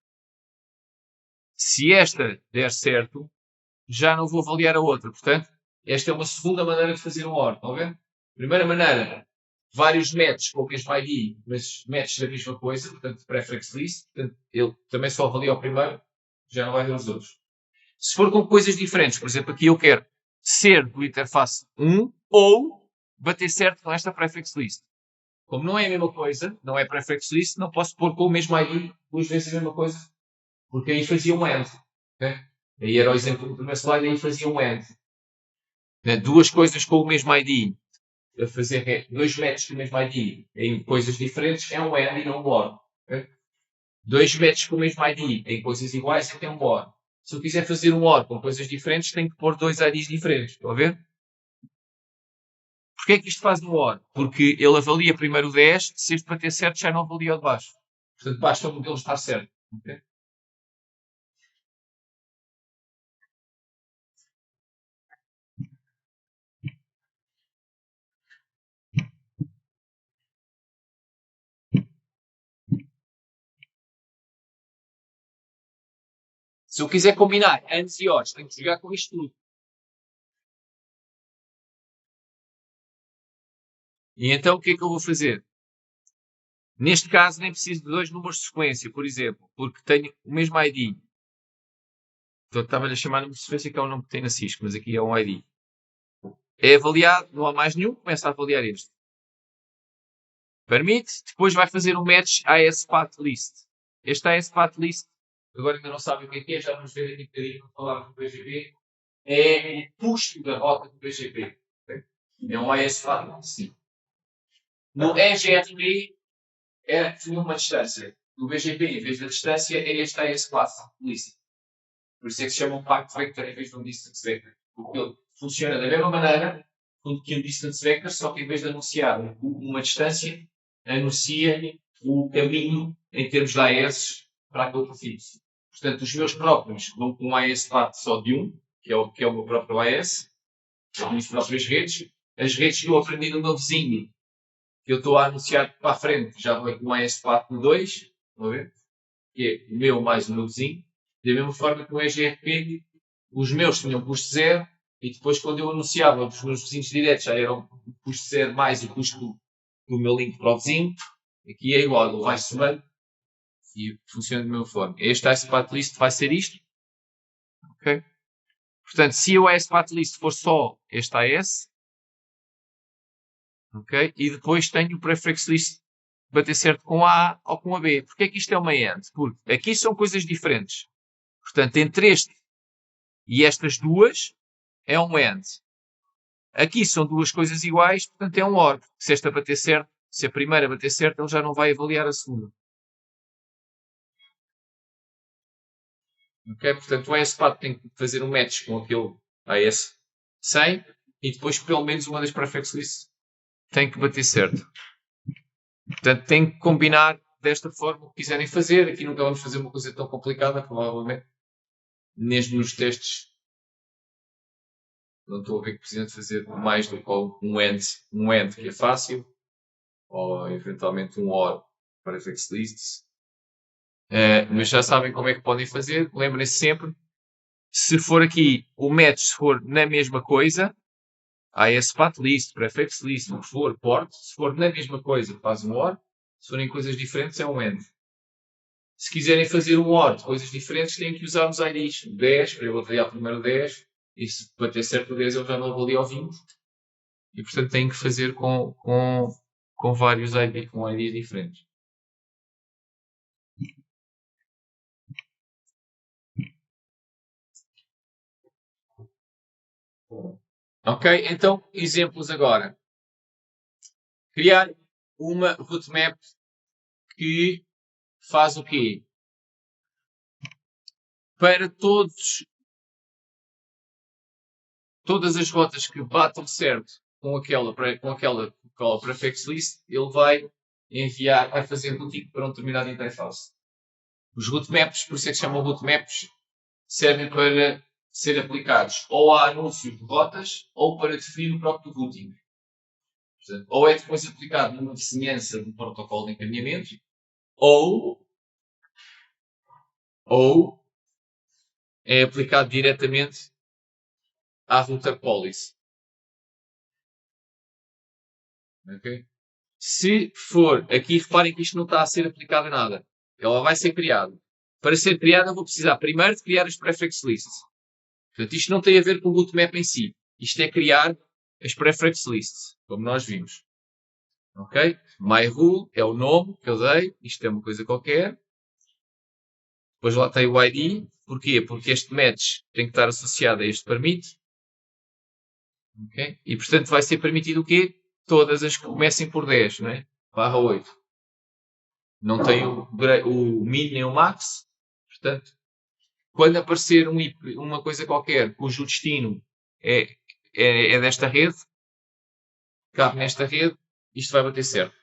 Se esta der certo, já não vou avaliar a outra. Portanto, esta é uma segunda maneira de fazer um OR. Estão a ver? Primeira maneira, vários matches com o mesmo ID, mas matches da mesma coisa, portanto, prefix list. Portanto, ele também só avalia o primeiro, já não vai ver os outros. Se for com coisas diferentes, por exemplo, aqui eu quero ser do interface 1 ou bater certo com esta prefix list. Como não é a mesma coisa, não é prefix list, não posso pôr com o mesmo ID duas vezes a mesma coisa, porque aí fazia um AND. Okay? Aí era o exemplo do primeiro slide, aí fazia um AND. Duas coisas com o mesmo ID, a fazer dois matches com o mesmo ID em coisas diferentes, é um AND e não um OR. Okay? Dois matches com o mesmo ID em coisas iguais, é um OR. Se eu quiser fazer um OR com coisas diferentes, tenho que pôr dois IDs diferentes. Estão a ver? Porquê é que isto faz no OR? Porque ele avalia primeiro o 10, se este bater certo já não avalia o de baixo. Portanto, basta o modelo estar certo. Okay? Se eu quiser combinar antes e odds, tenho que jogar com isto tudo. E então o que é que eu vou fazer? Neste caso nem preciso de dois números de sequência, por exemplo, porque tenho o mesmo ID. Então estava-lhe a chamar número de sequência, que é o nome que tem na Cisco, mas aqui é um ID. É avaliado, não há mais nenhum, começa a avaliar este. Permite, depois vai fazer um match AS-Path List. Este AS-Path List, agora ainda não sabem o que é, já vamos ver aqui um bocadinho para falar do BGP, é o custo da rota do BGP. É um AS-Path List. No EGRP é definir uma distância. No BGP, em vez da distância, é este AS-Path List. Por isso é que se chama um Path Vector em vez de um Distance Vector. Porque ele funciona da mesma maneira que um Distance Vector, só que em vez de anunciar uma distância, anuncia o caminho em termos de AS para aquele perfil. Portanto, os meus próprios vão com um AS path só de 1, que é o meu próprio AS, as minhas próprias redes. As redes que eu aprendi no meu vizinho, que eu estou a anunciar para a frente, já vou com um AS path de 2, estão a ver? Que é o meu mais o meu vizinho. Da mesma forma que o EGRP, os meus tinham custo zero, e depois quando eu anunciava os meus vizinhos diretos já eram o custo zero mais o custo do meu link para o vizinho. Aqui é igual, ele vai somando e funciona da mesma forma. Este AS-Path List vai ser isto. Okay? Portanto, se o AS-Path List for só este AS, okay? E depois tenho o Prefix List bater certo com A ou com a B. Porquê é que isto é uma AND? Porque aqui são coisas diferentes. Portanto, entre este e estas duas é um AND. Aqui são duas coisas iguais, portanto é um OR. Se esta bater certo, se a primeira bater certo, ele já não vai avaliar a segunda. Okay? Portanto, o AS-Path tem que fazer um match com aquele AS100 e depois pelo menos uma das prefix lists tem que bater certo. Portanto, tem que combinar desta forma o que quiserem fazer. Aqui nunca vamos fazer uma coisa tão complicada, provavelmente. Mesmo nos testes, não estou a ver que precisam de fazer mais do que um AND que é fácil, ou eventualmente um OR para prefix lists. Mas já sabem como é que podem fazer. Lembrem-se sempre, se for aqui o match, se for na mesma coisa, AS-Path List, Prefix List, o que for, port, se for na mesma coisa, faz um OR. Se forem coisas diferentes, é um AND. Se quiserem fazer um OR de coisas diferentes, têm que usar os IDs. 10, para eu avaliar primeiro o 10, e se bater certo o 10, eu já não avalio ao 20. E, portanto, têm que fazer com vários IDs, com IDs diferentes. Ok, então, exemplos agora. Criar uma roadmap que faz o quê? Para todas as rotas que batam certo com aquela prefix list, ele vai enviar, vai fazer routing para um determinado interface. Os routemaps, por isso é que se chamam routemaps, servem para ser aplicados ou a anúncios de rotas ou para definir o próprio routing. Portanto, ou é depois aplicado numa vizinhança do protocolo de encaminhamento, ou é aplicado diretamente à router policy. Okay? Se for, aqui reparem que isto não está a ser aplicado a nada. Ela vai ser criada. Para ser criada, eu vou precisar primeiro de criar as prefix lists. Portanto, isto não tem a ver com o rootmap em si. Isto é criar as prefix lists, como nós vimos. Ok? My rule é o nome que eu dei. Isto é uma coisa qualquer. Depois lá tem o ID. Porquê? Porque este match tem que estar associado a este permit. Okay? E, portanto, vai ser permitido o quê? Todas as que comecem por 10, não é? Barra 8. Não tem o min nem o max. Portanto, quando aparecer uma coisa qualquer cujo destino é desta rede, cabe nesta rede, isto vai bater certo.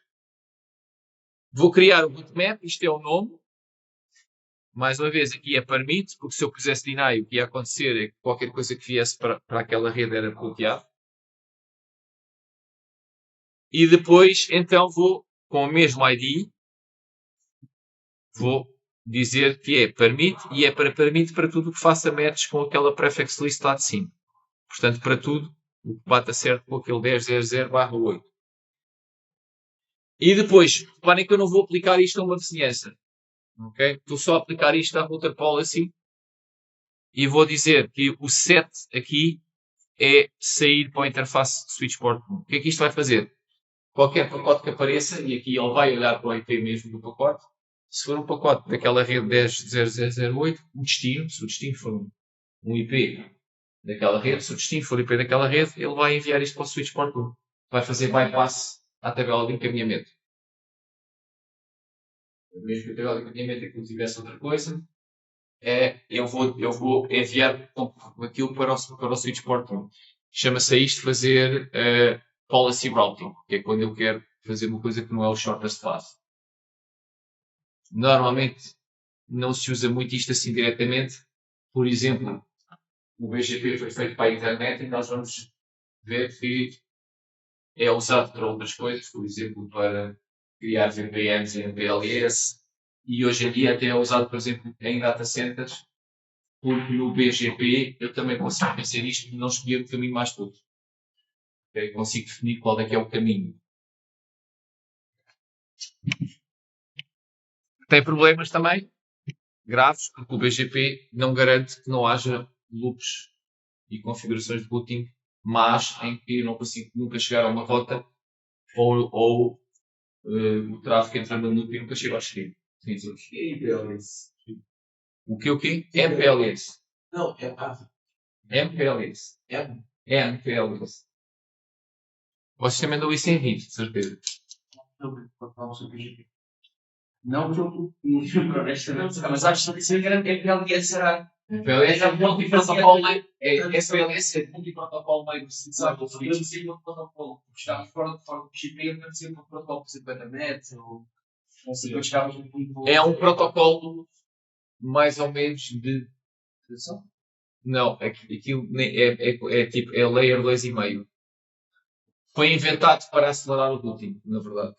Vou criar o bootmap, isto é o nome. Mais uma vez, aqui é permite, porque se eu pusesse deny, o que ia acontecer é que qualquer coisa que viesse para aquela rede era bloqueado. E depois, então, vou, com o mesmo ID, vou dizer que é permite, e é para permite para tudo o que faça match com aquela prefix list lá de cima. Portanto, para tudo o que bata certo com aquele 10.00/8. E depois, reparem que eu não vou aplicar isto a uma vizinhança. Okay? Estou só a aplicar isto à router policy e vou dizer que o set aqui é sair para a interface switchport 1. O que é que isto vai fazer? Qualquer pacote que apareça, e aqui ele vai olhar para o IP mesmo do pacote, se for um pacote daquela rede 10.0008, o destino, se o destino for um IP daquela rede, se o destino for IP daquela rede, ele vai enviar isto para o switchport 1. Vai fazer bypass à tabela de encaminhamento. Mesmo que a tabela de encaminhamento aquilo tivesse outra coisa, eu vou enviar aquilo para o switchport 1. Chama-se a isto fazer policy routing, que é quando eu quero fazer uma coisa que não é o shortest path. Normalmente não se usa muito isto assim diretamente. Por exemplo, o BGP foi feito para a internet e nós vamos ver que é usado para outras coisas, por exemplo, para criar VPNs em MPLS, e hoje em dia até é usado, por exemplo, em data centers, porque no BGP eu também consigo fazer isto e não escolher o caminho mais curto. Okay? Consigo definir qual é que é o caminho. Tem problemas também graves, porque o BGP não garante que não haja loops e configurações de routing, mas em que eu não consigo nunca chegar a uma rota ou o tráfego entra no loop e nunca chega ao destino. MPLS. O quê? MPLS. Não, é MPLS. MPLS. Vocês também dão isso em vídeo, de certeza. Não que eu mas acho que isso era MPLS será. MPLS é multiprotocolo meio. SPLS é multiprotocolo meio precisável. Eu não sei o protocolo. Estávamos fora do BGP, eu não sei o protocolo, por exemplo, da MET, ou não sei quando estávamos no ponto. É um protocolo mais ou menos de. Não, aquilo é layer 2,5. Foi inventado para acelerar o routing, na verdade.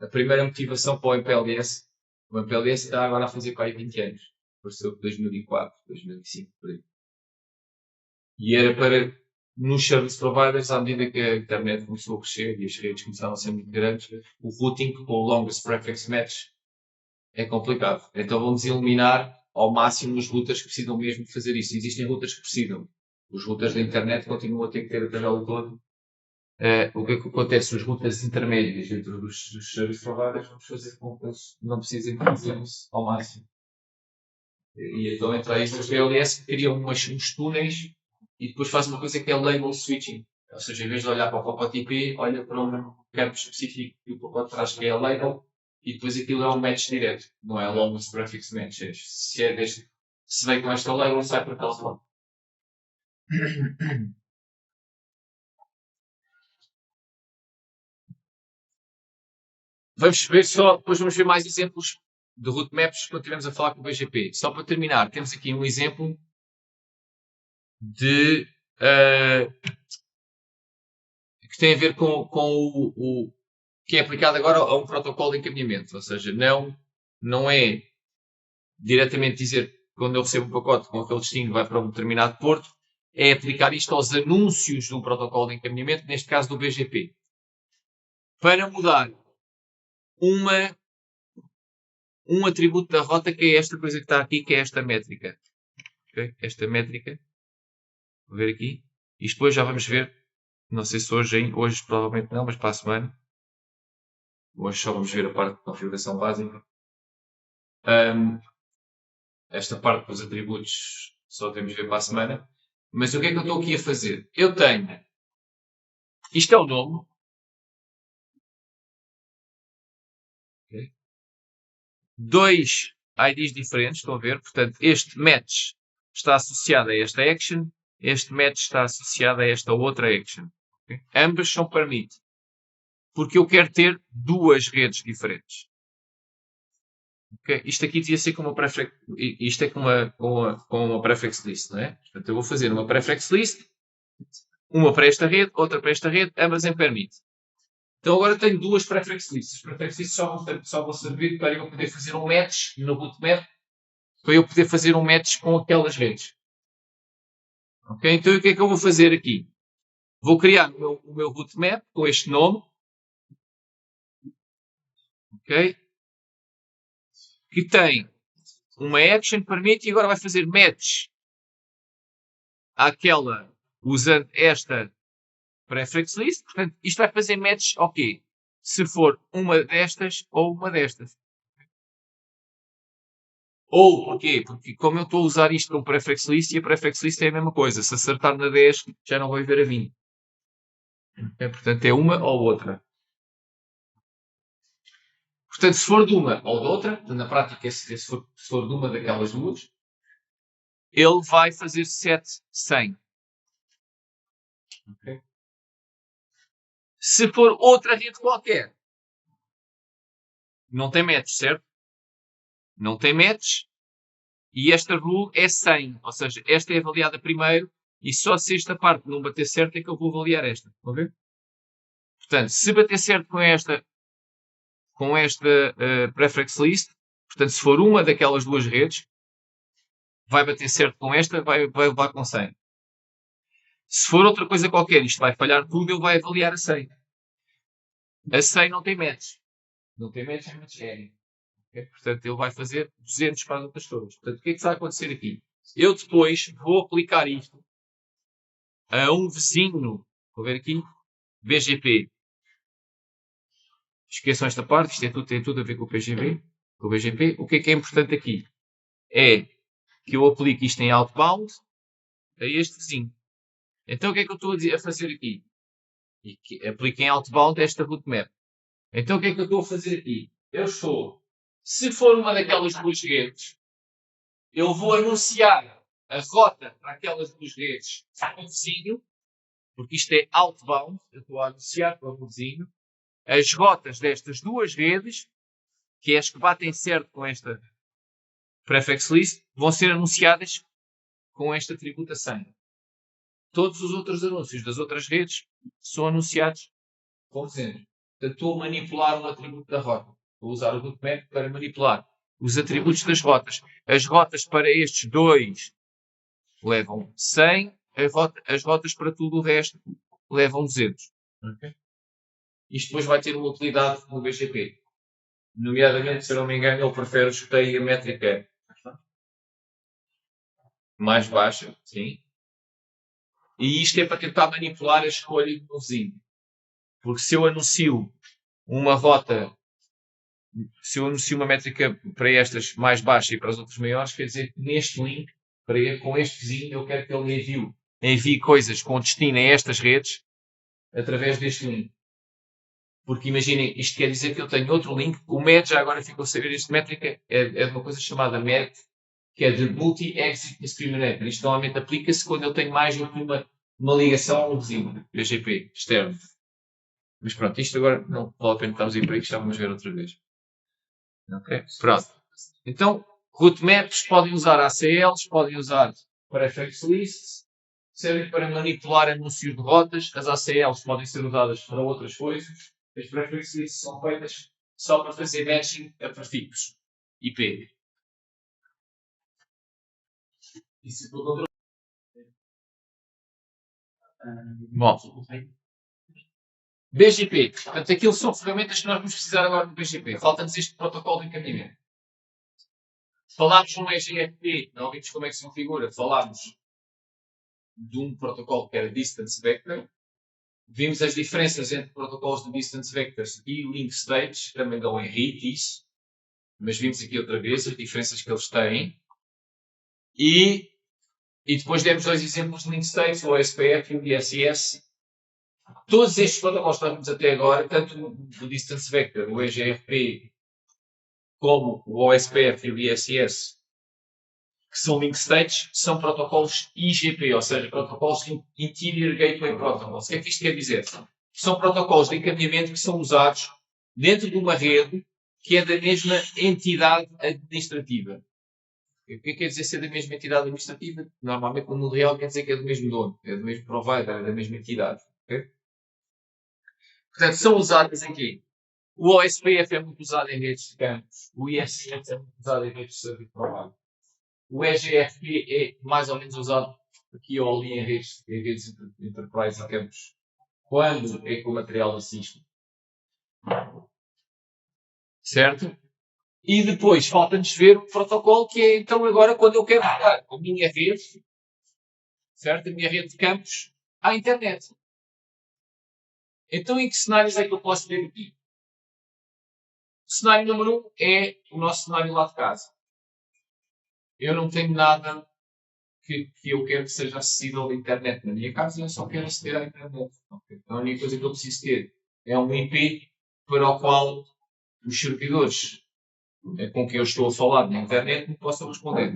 A primeira motivação para o MPLS está agora a fazer para aí 20 anos. Apareceu em 2004, 2005, por aí. E era para, nos service providers, à medida que a internet começou a crescer e as redes começaram a ser muito grandes, o routing com o longest prefix match é complicado. Então vamos eliminar ao máximo os routers que precisam mesmo de fazer isso. Existem routers que precisam. Os routers da internet continuam a ter que ter a tabela toda. O que é que acontece? Os routers intermédios entre os service providers vamos fazer com que eles não precisem fazer isso ao máximo. E então entra aí os PLS que criam uns túneis e depois faz uma coisa que é label switching. Ou seja, em vez de olhar para o pacote IP, olha para um campo específico que o pacote traz que é a label e depois aquilo é um match direto. Não é longest prefix match. Se vem com esta label, sai para aquela rota. Vamos ver só, depois vamos ver mais exemplos de routemaps quando estivermos a falar com o BGP. Só para terminar, temos aqui um exemplo de que tem a ver com o que é aplicado agora a um protocolo de encaminhamento. Ou seja, não é diretamente dizer que quando eu recebo um pacote com aquele destino vai para um determinado porto, é aplicar isto aos anúncios de um protocolo de encaminhamento, neste caso do BGP. Para mudar um atributo da rota, que é esta coisa que está aqui, que é esta métrica. Okay? Esta métrica. Vou ver aqui. E depois já vamos ver. Não sei se hoje provavelmente não, mas para a semana. Hoje só vamos ver a parte de configuração básica. Esta parte dos atributos só temos de ver para a semana. Mas o que é que eu estou aqui a fazer? Eu tenho. Isto é o nome. Okay. 2 IDs diferentes, estão a ver? Portanto, este match está associado a esta action. Este match está associado a esta outra action. Okay? Ambas são permit. porque eu quero ter duas redes diferentes. Okay? Isto aqui devia ser com uma prefix, isto é com uma prefix list, não é? Portanto, eu vou fazer uma prefix list, uma para esta rede, outra para esta rede, ambas em permit. Então agora tenho duas prefix lists. As prefix lists só vão servir para eu poder fazer um match no bootmap, para eu poder fazer um match com aquelas redes. Ok? Então o que é que eu vou fazer aqui? Vou criar o meu bootmap com este nome. Ok? Que tem uma action permit e agora vai fazer match àquela usando esta prefix list. Portanto, isto vai fazer match ao quê? Se for uma destas ou uma destas. Ou porquê? Porque como eu estou a usar isto como prefix list e a prefix list é a mesma coisa. Se acertar na 10, já não vai ver a 20. Portanto, é uma ou outra. Portanto, se for de uma ou de outra, na prática, se for de uma daquelas duas, ele vai fazer set 100. Okay? Se for outra rede qualquer, não tem match, certo? Não tem match. E esta rule é 100. Ou seja, esta é avaliada primeiro e só se esta parte não bater certo é que eu vou avaliar esta. Estão a ver? Portanto, se bater certo com esta prefix list, portanto, se for uma daquelas duas redes, vai bater certo com esta, vai levar com 100. Se for outra coisa qualquer, isto vai falhar tudo, ele vai avaliar a 100. A 100 não tem match. Não tem match, é match error. Okay? Portanto, ele vai fazer 200 para as outras todas. Portanto, o que é que vai acontecer aqui? Eu depois vou aplicar isto a um vizinho. Vou ver aqui. BGP. Esqueçam esta parte, isto tem tudo a ver com o PGP. Com o BGP. O que é importante aqui? É que eu aplique isto em outbound a este vizinho. Então o que é que eu estou a fazer aqui? E que aplique em outbound esta rootmap. Então o que é que eu estou a fazer aqui? Se for uma daquelas duas redes, eu vou anunciar a rota para aquelas duas redes ao vizinho, porque isto é outbound, eu estou a anunciar para o vizinho, as rotas destas duas redes, que é as que batem certo com esta prefix list, vão ser anunciadas com esta tributação. Todos os outros anúncios das outras redes são anunciados com dezenas. Portanto, estou a manipular um atributo da rota. Vou usar o bootmap para manipular os atributos das rotas. As rotas para estes dois levam 100, as rotas para tudo o resto levam 200. Okay? Isto depois vai ter uma utilidade no BGP. Nomeadamente, se eu não me engano, ele prefere escolher a métrica mais baixa, sim. E isto é para tentar manipular a escolha do vizinho. Porque se eu anuncio uma rota, se eu anuncio uma métrica para estas mais baixa e para as outras maiores, quer dizer que neste link, com este vizinho, eu quero que ele me envie coisas com destino a estas redes através deste link. Porque imaginem, isto quer dizer que eu tenho outro link. O MED, já agora ficou a saber, esta métrica é de uma coisa chamada MED, que é de Multi-Exit Discriminator. Isto normalmente aplica-se quando eu tenho mais do que uma ligação ao vizinho, BGP, externo. Mas pronto, isto agora não vale a pena estarmos aí para aí, que já vamos ver outra vez. Ok? Pronto. Então, rootmaps podem usar ACLs, podem usar prefix lists, servem para manipular anúncios de rotas. As ACLs podem ser usadas para outras coisas. As prefix lists são feitas só para fazer matching a prefixos IP. Isso tudo controle. Bom. BGP. Portanto, aquilo são ferramentas que nós vamos precisar agora do BGP. Falta-nos este protocolo de encaminhamento. Falámos no EGFP, não vimos como é que se configura. Falámos de um protocolo que era Distance Vector. Vimos as diferenças entre protocolos de Distance Vectors e Link States. Também dão Henrique isso. Mas vimos aqui outra vez as diferenças que eles têm. E depois demos dois exemplos de Link States, o OSPF e o DSS. Todos estes protocolos que nós vimos até agora, tanto o Distance Vector, o EGFP, como o OSPF e o DSS, que são link states, são protocolos IGP, ou seja, protocolos Interior Gateway Protocols. O que é que isto quer dizer? são protocolos de encaminhamento que são usados dentro de uma rede que é da mesma entidade administrativa. O que quer dizer ser da mesma entidade administrativa? Normalmente no mundo real quer dizer que é do mesmo dono, é do mesmo provider, é da mesma entidade. Okay? Portanto, são usadas em quê? O OSPF é muito usado em redes de campos. O ISS é muito usado em redes de serviço provider. O EGFP é mais ou menos usado aqui ou ali em redes enterprise e campos. Quando é com o material assiste. Certo? E depois falta-nos ver o protocolo que é então agora quando eu quero ligar a minha rede, certo? A minha rede de campos à internet. Então em que cenários é que eu posso ver aqui? O cenário número 1 é o nosso cenário lá de casa. Eu não tenho nada que eu quero que seja acessível à internet na minha casa e eu só quero aceder à internet. Okay? Então a única coisa que eu preciso ter é um IP para o qual os servidores com quem eu estou a falar na internet me possam responder.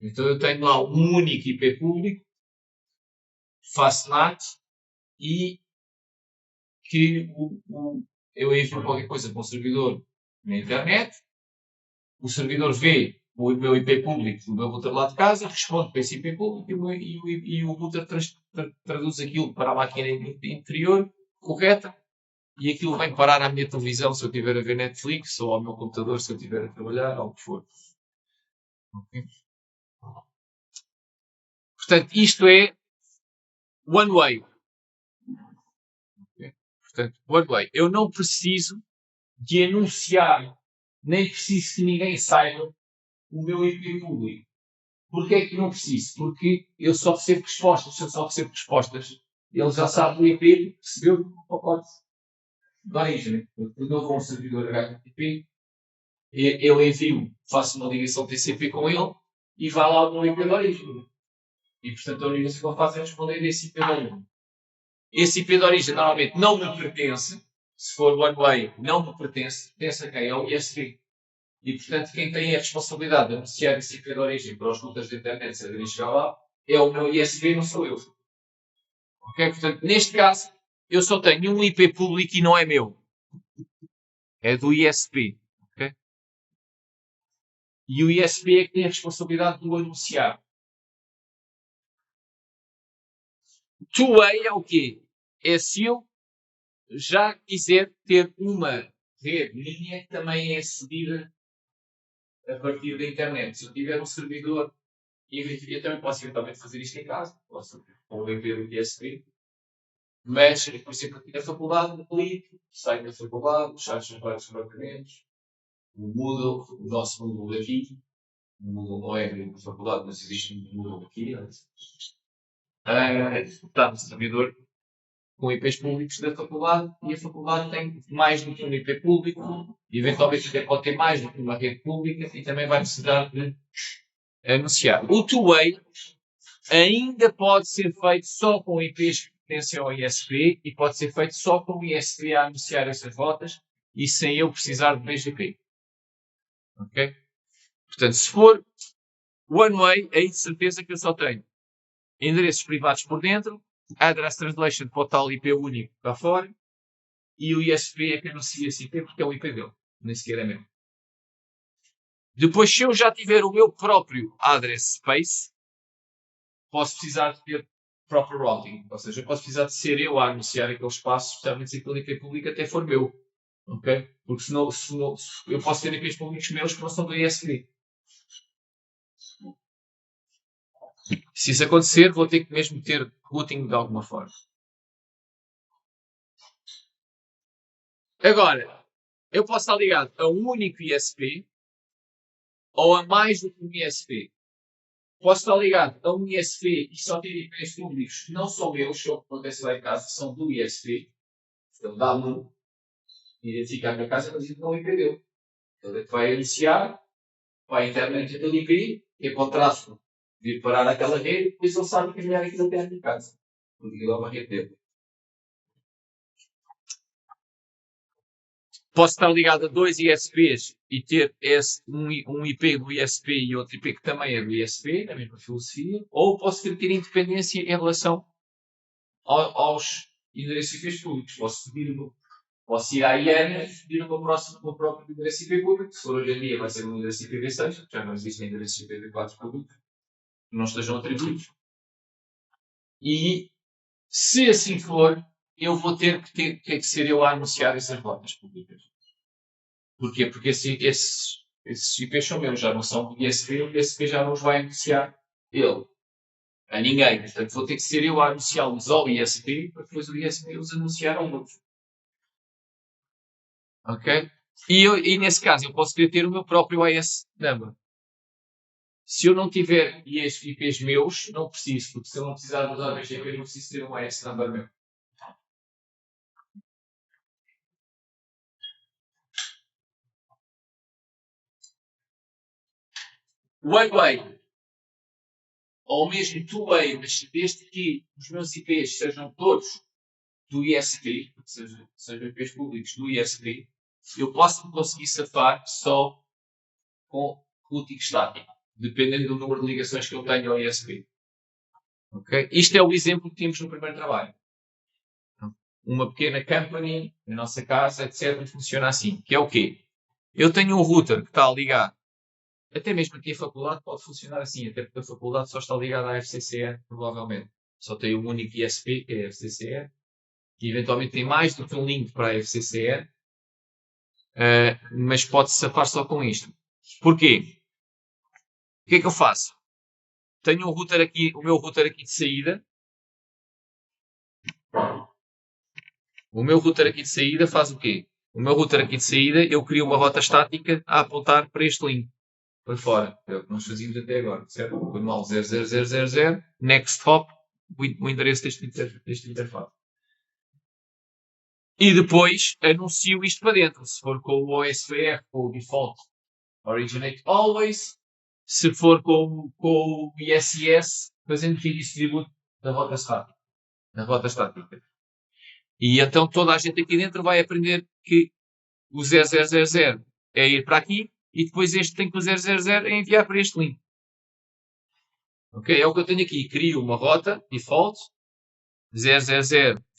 Então eu tenho lá um único IP público, faço NAT e que eu envio qualquer coisa para um servidor na internet, o servidor vê o meu IP público do meu router lá de casa, responde para esse IP público e o router traduz aquilo para a máquina interior correta e aquilo vem parar à minha televisão se eu estiver a ver Netflix ou ao meu computador se eu estiver a trabalhar ou o que for. Okay? Portanto, isto é one way. Okay? Portanto, one way. Eu não preciso de anunciar, nem preciso que ninguém saiba o meu IP público. Porquê é que não preciso? Porque eu só recebo respostas. Se eu só recebo respostas, ele já sabe o IP, recebeu o pacote de origem. Quando eu vou a um servidor HTTP, eu envio, faço uma ligação TCP com ele e vai lá o meu IP de origem. E portanto a única coisa que ele faz é responder esse IP de origem. Esse IP de origem normalmente não me pertence. Se for one way, não me pertence. Pertence a quem? Ao ISP. E, portanto, quem tem a responsabilidade de anunciar esse IP de origem para os routers de internet se a chegar lá é o meu ISP, não sou eu. Ok? Portanto, neste caso, eu só tenho um IP público e não é meu. É do ISP. Okay? E o ISP é que tem a responsabilidade de o anunciar. Two-way é o quê? É se eu já quiser ter uma rede minha que também é cedida a partir da internet. Se eu tiver um servidor, eu também posso eventualmente fazer isto em casa, posso com o IP do ISP, mas, por exemplo, aqui na faculdade, no clique, saio da faculdade, chaves vários departamentos, o Moodle, o nosso Moodle aqui, o Moodle não é da faculdade, mas existe um Moodle aqui, está no servidor com IPs públicos da faculdade e a faculdade tem mais do que um IP público e eventualmente até pode ter mais do que uma rede pública e também vai precisar de anunciar. O two-way ainda pode ser feito só com IPs que pertencem ao ISP e pode ser feito só com o ISP a anunciar essas rotas e sem eu precisar de BGP. Ok? Portanto, se for one-way, aí de certeza que eu só tenho endereços privados por dentro, address translation para o tal IP único cá fora e o ISP é que anuncia esse IP porque é o IP dele, nem sequer é meu. Depois, se eu já tiver o meu próprio address space, posso precisar de ter proper routing, ou seja, eu posso precisar de ser eu a anunciar aquele espaço, especialmente se aquele IP público até for meu, ok? Porque senão eu posso ter IPs públicos meus que não são do ISP. Se isso acontecer, vou ter que mesmo ter routing de alguma forma. Agora, eu posso estar ligado a um único ISP ou a mais do que um ISP. Posso estar ligado a um ISP e só ter IPs públicos, não são meus, que acontece lá em casa, são do ISP. Ele dá-me identificar a minha casa, mas não é o IP dele. Ele vai anunciar para a internet aquele IP, que é para o tráfego vir parar naquela rede, depois ele sabe caminhar aquilo até a minha casa. Porque aquilo é uma rede dele. Posso estar ligado a dois ISPs e ter um IP do ISP e outro IP que também é do ISP, na mesma filosofia, ou posso ter independência em relação aos endereços IPs públicos. Posso ir à IANA e pedir o meu próprio endereço IP público. Se for hoje em dia, vai ser um endereço IPv6, já não existem endereços IPv4 públicos que não estejam atribuídos. E, se assim for, eu vou ter que ser eu a anunciar essas rotas públicas. Porquê? Porque esses IPs são meus, já não são do ISP, o ISP já não os vai anunciar ele a ninguém. Portanto, vou ter que ser eu a anunciá-los ao ISP para depois o ISP os anunciar aos outros. Ok? E nesse caso, eu posso querer ter o meu próprio AS number. Se eu não tiver IPs meus, não preciso, porque se eu não precisar usar o BGP, não preciso ter um AS number meu. One-way, ou mesmo two-way, mas desde que os meus IPs sejam todos do ISP, sejam IPs públicos do ISP, eu posso conseguir safar só com routing estático, dependendo do número de ligações que eu tenho ao ISP. Okay? Isto é o exemplo que temos no primeiro trabalho. Uma pequena company, na nossa casa, etc., funciona assim. Que é o quê? Eu tenho um router que está a ligar. Até mesmo aqui a faculdade pode funcionar assim, até porque a faculdade só está ligada à FCCE, provavelmente. Só tem um único ISP, que é a FCCE, que eventualmente tem mais do que um link para a FCCE, mas pode-se safar só com isto. Porquê? O que é que eu faço? Tenho um router aqui, o meu router aqui de saída. O meu router aqui de saída faz o quê? O meu router aqui de saída, eu crio uma rota estática a apontar para este link. Para fora. É o que nós fazíamos até agora. Certo? O manual 00000, next hop, o endereço deste interface. E depois anuncio isto para dentro. Se for com o OSPF, com o default originate always. Se for com o ISS, fazendo redistribute da rota estática. Na rota estática. E então toda a gente aqui dentro vai aprender que o 0000 é ir para aqui e depois este tem que o 000 é enviar para este link. Ok? É o que eu tenho aqui. Crio uma rota default 000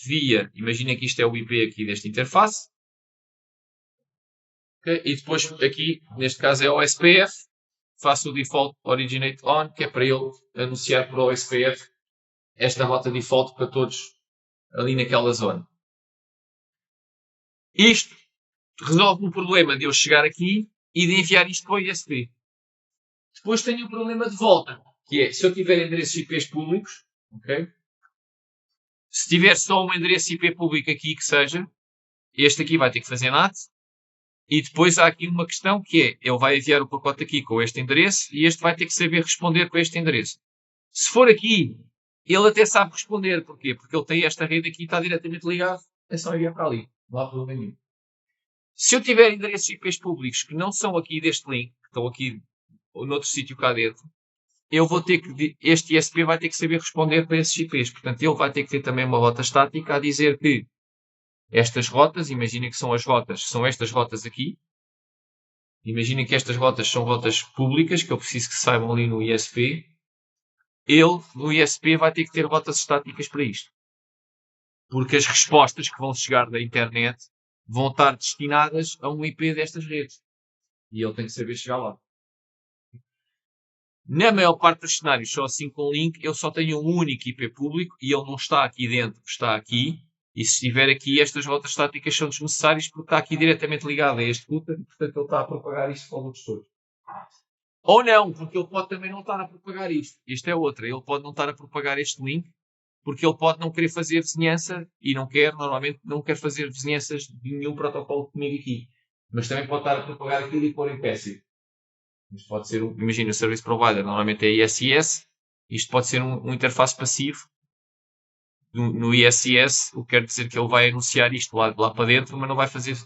via, imaginem que isto é o IP aqui desta interface. Okay? E depois aqui, neste caso é o OSPF, faço o default originate on, que é para ele anunciar para o OSPF esta rota default para todos ali naquela zona. Isto resolve o problema de eu chegar aqui e de enviar isto para o ISP. Depois tenho o problema de volta, que é, se eu tiver endereços IPs públicos, ok? Se tiver só um endereço IP público aqui que seja, este aqui vai ter que fazer NAT. E depois há aqui uma questão que é, ele vai enviar o pacote aqui com este endereço e este vai ter que saber responder com este endereço. Se for aqui, ele até sabe responder. Porquê? Porque ele tem esta rede aqui e está diretamente ligado. É só enviar para ali. Não há problema nenhum. Se eu tiver endereços IPs públicos que não são aqui deste link, que estão aqui noutro sítio cá dentro, eu vou ter que, este ISP vai ter que saber responder para esses IPs. Portanto, ele vai ter que ter também uma rota estática a dizer que estas rotas, imaginem que são estas rotas aqui. Imaginem que estas rotas são rotas públicas, que eu preciso que saibam ali no ISP. Ele, no ISP, vai ter que ter rotas estáticas para isto. Porque as respostas que vão chegar da internet vão estar destinadas a um IP destas redes. E ele tem que saber chegar lá. Na maior parte dos cenários, só assim com link, eu só tenho um único IP público e ele não está aqui dentro, está aqui. E se estiver aqui, estas rotas estáticas são desnecessárias porque está aqui diretamente ligado a este router e, portanto, ele está a propagar isto para os outros todos. Ou não, porque ele pode também não estar a propagar isto. Isto é outra. Ele pode não estar a propagar este link porque ele pode não querer fazer vizinhança e normalmente não quer fazer vizinhanças de nenhum protocolo comigo aqui. Mas também pode estar a propagar aquilo e pôr em passive. Isto pode ser, imagina, o service provider normalmente é ISS. Isto pode ser um interface passivo. No ISS, o que quer dizer que ele vai anunciar isto lá para dentro, mas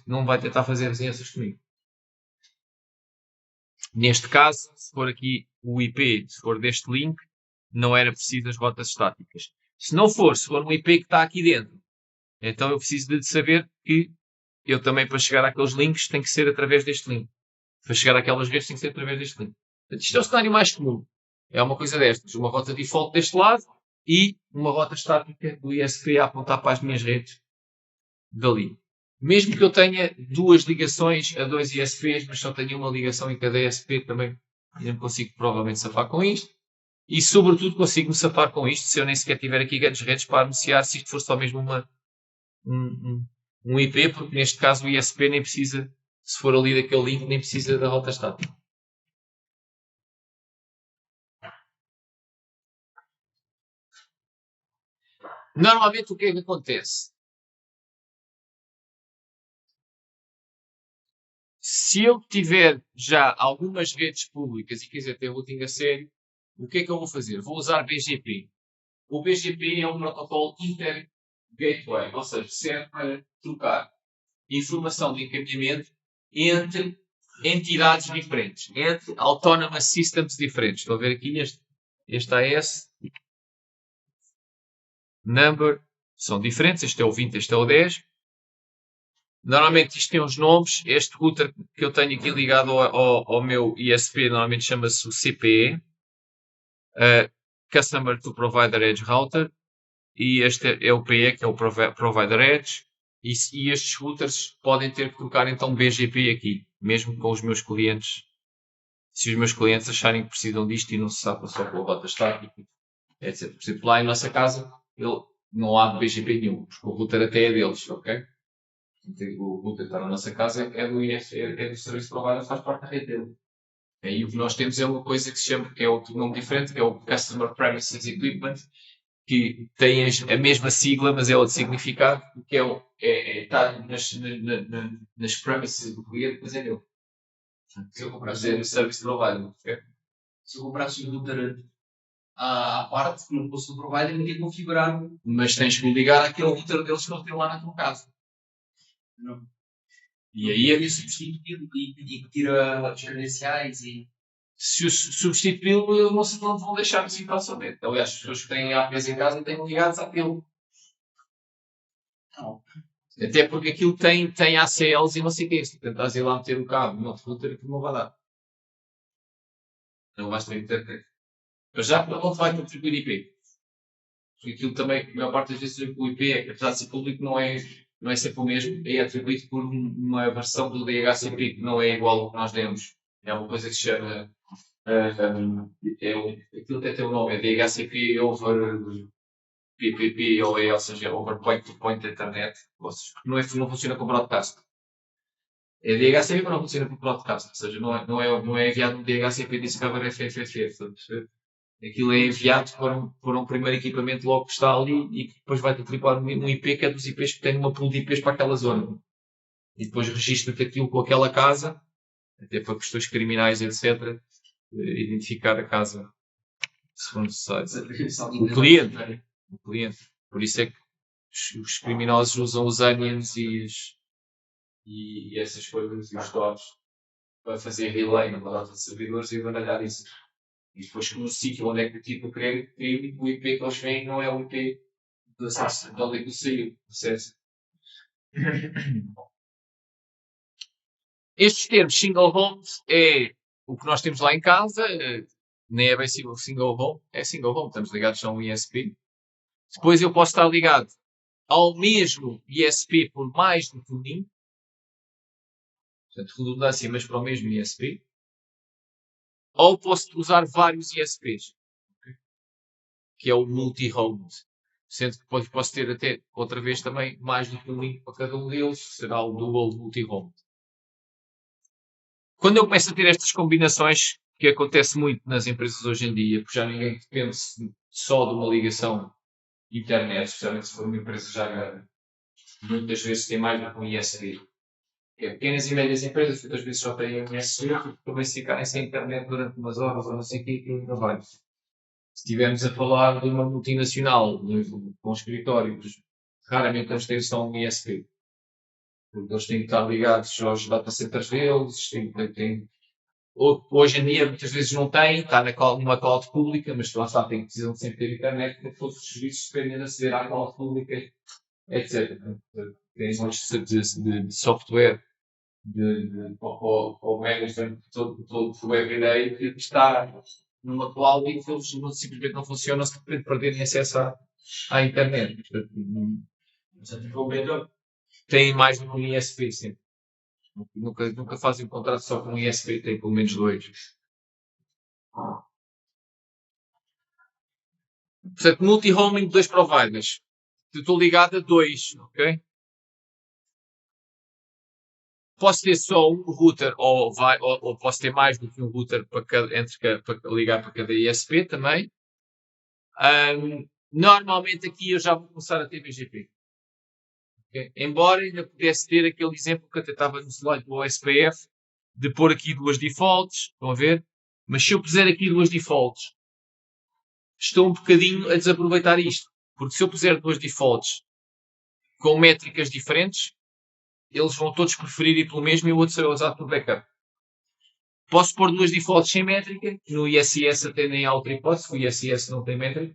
não vai tentar fazer vizinhanças comigo. Neste caso, se for aqui o IP, se for deste link, não era preciso as rotas estáticas. Se não for, se for um IP que está aqui dentro, então eu preciso de saber que eu também, para chegar àqueles links, tem que ser através deste link. Para chegar àquelas redes, tem que ser através deste link. Portanto, isto é o cenário mais comum. É uma coisa destas. Uma rota default deste lado e uma rota estática do ISP a apontar para as minhas redes dali. Mesmo que eu tenha duas ligações a dois ISPs, mas só tenha uma ligação em cada ISP, também não consigo provavelmente safar com isto. E sobretudo consigo-me safar com isto se eu nem sequer tiver aqui grandes redes para anunciar, se isto for só mesmo um IP, porque neste caso o ISP nem precisa, se for ali daquele link, nem precisa da rota estática. Normalmente o que é que acontece? Se eu tiver já algumas redes públicas e quiser ter routing a sério, o que é que eu vou fazer? Vou usar BGP. O BGP é um protocolo Inter Gateway, ou seja, serve para trocar informação de encaminhamento entre entidades diferentes, entre autonomous systems diferentes. Estão a ver aqui este AS, number, são diferentes. Este é o 20, este é o 10. Normalmente isto tem uns nomes. Este router que eu tenho aqui ligado ao meu ISP normalmente chama-se o CPE, Customer to Provider Edge Router, e este é o PE, que é o Provider Edge, e estes routers podem ter que trocar então BGP aqui, mesmo com os meus clientes, se os meus clientes acharem que precisam disto e não se sabe só com a rota estática, etc. Por exemplo, lá em nossa casa não há BGP nenhum, porque o router até é deles, ok? O router que está na nossa casa é do serviço provider, faz parte da rede dele. E o que nós temos é uma coisa que se chama, que é outro nome diferente, que é o Customer Premises Equipment, que tem a mesma sigla, mas é outro significado, que está nas premises do cliente, mas é dele. Se eu comprasse o service provider, Se eu comprasse um router à parte, que não fosse do provider, não ia configurar. Mas tens que ligar aquele router deles que ele tem lá na tua casa. Não. E aí é substituído e pedir as credenciais e. Se o substituí-lo, não vão deixar assim facilmente. Aliás, as pessoas que têm APs em casa têm ligados àquilo. Não. Até porque aquilo tem ACLs e não sei o que é. Se tentas ir lá meter o cabo no outro router, aquilo não vai dar. Não basta internet. Mas já não vai contribuir IP. Porque aquilo também, a maior parte das vezes, o IP, apesar de ser público, não é sempre o mesmo. É atribuído por uma versão do DHCP que não é igual ao que nós demos. É uma coisa que se chama. Aquilo até tem um nome, é DHCP over PPP, ou seja, over point-to-point internet. Não funciona com broadcast. É DHCP, mas não funciona com broadcast. Ou seja, não é enviado um DHCP Discover FFFF. Aquilo é enviado para um primeiro equipamento logo que está ali e que depois vai-te atribuir um IP que é dos IPs que tem uma pool de IPs para aquela zona. E depois registra-te aquilo com aquela casa, até para questões criminais, etc. Identificar a casa, se for necessário. O cliente. Por isso é que os criminosos usam os onions e essas coisas, e os stores, para fazer relay na data de servidores e baralhar isso. E depois, no sítio onde é que o tipo crime, o IP que eles veem não é o IP de acesso, de onde é que saiu, acesso. Estes termos single home é o que nós temos lá em casa, nem é bem single home, é single home, estamos ligados a um ISP. Depois eu posso estar ligado ao mesmo ISP por mais do que um link, portanto, redundância, mas para o mesmo ISP. Ou posso usar vários ISPs, que é o multi-homed. Sendo que posso ter até, outra vez também, mais do que um link para cada um deles, será o dual multi-homed. Quando eu começo a ter estas combinações, que acontece muito nas empresas hoje em dia, porque já ninguém depende só de uma ligação internet, especialmente se for uma empresa já grande, muitas vezes tem mais do que um ISP. Pequenas e médias empresas, muitas vezes só têm um ISP, porque também se ficarem sem internet durante umas horas ou não sei o que, aquilo não vai. Se estivermos a falar de uma multinacional com escritórios, raramente eles têm só um ISP. Porque eles têm que estar ligados aos data centers deles, hoje em dia muitas vezes não têm, está numa cloud pública, mas lá está, precisam sempre ter internet, porque todos os serviços dependem de aceder à cloud pública, etc. Tens montes de software para o management todo o everyday que está numa cloud e que eles simplesmente não funcionam se de repente perderem acesso à internet. Portanto, têm mais do que um ISP, sempre. Nunca fazem um contrato só com um ISP, tem pelo menos 2. Portanto, multi-homing de 2 providers. Estou ligado a 2, ok? Posso ter só um router ou posso ter mais do que um router para ligar para cada ISP também. Normalmente aqui eu já vou começar a ter BGP. Okay? Embora ainda pudesse ter aquele exemplo que até estava no slide do OSPF, de pôr aqui 2 defaults, estão a ver? Mas se eu puser aqui 2 defaults, estou um bocadinho a desaproveitar isto. Porque se eu puser 2 defaults com métricas diferentes, eles vão todos preferir ir pelo mesmo e o outro será usado por backup. Posso pôr 2 defaults sem métrica, no ISIS até nem há outra hipótese, o ISIS não tem métrica.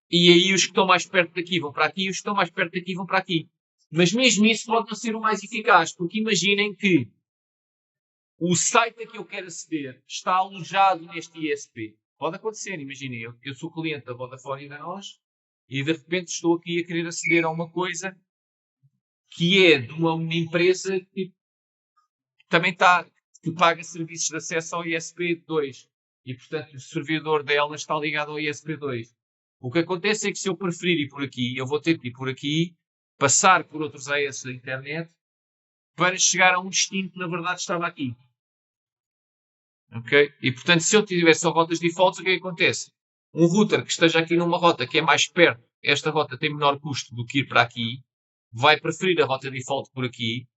E aí os que estão mais perto daqui vão para aqui e os que estão mais perto daqui vão para aqui. Mas mesmo isso pode não ser o mais eficaz, porque imaginem que o site a que eu quero aceder está alojado neste ISP. Pode acontecer, imaginem, eu sou cliente da Vodafone e da NOS e de repente estou aqui a querer aceder a uma coisa que é de uma empresa que também que paga serviços de acesso ao ISP2 e portanto o servidor dela está ligado ao ISP2. O que acontece é que se eu preferir ir por aqui, eu vou ter que ir por aqui, passar por outros AS da internet para chegar a um destino que na verdade estava aqui. Ok? E portanto, se eu tiver só rotas defaults, o que é que acontece? Um router que esteja aqui numa rota que é mais perto, esta rota tem menor custo do que ir para aqui, vai preferir a rota default por aqui,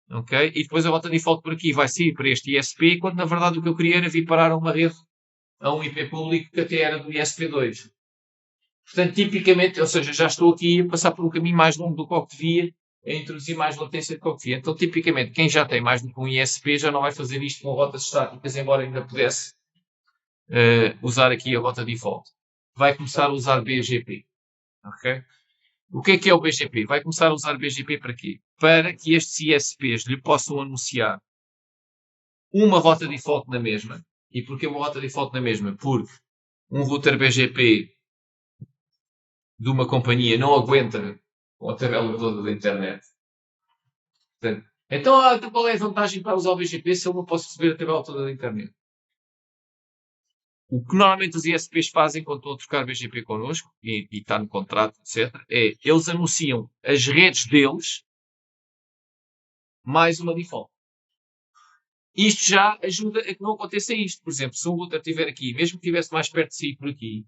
ok? E depois a rota default por aqui vai sair para este ISP, quando na verdade o que eu queria era vir parar a uma rede, a um IP público que até era do ISP2. Portanto, tipicamente, ou seja, já estou aqui a passar por um caminho mais longo do que o que devia, a introduzir mais latência do que o que devia. Então, tipicamente, quem já tem mais do que um ISP já não vai fazer isto com rotas estáticas, embora ainda pudesse usar aqui a rota default. Vai começar a usar BGP. Ok? O que é o BGP? Vai começar a usar BGP para quê? Para que estes ISPs lhe possam anunciar uma rota default na mesma. E porquê uma rota default na mesma? Porque um router BGP de uma companhia não aguenta com a tabela toda da internet. Portanto, então qual é a vantagem para usar o BGP se eu não posso receber a tabela toda da internet? O que normalmente os ISPs fazem quando estão a trocar BGP connosco, e está no contrato, etc., é eles anunciam as redes deles mais uma default. Isto já ajuda a que não aconteça isto. Por exemplo, se um router estiver aqui, mesmo que estivesse mais perto de sair por aqui,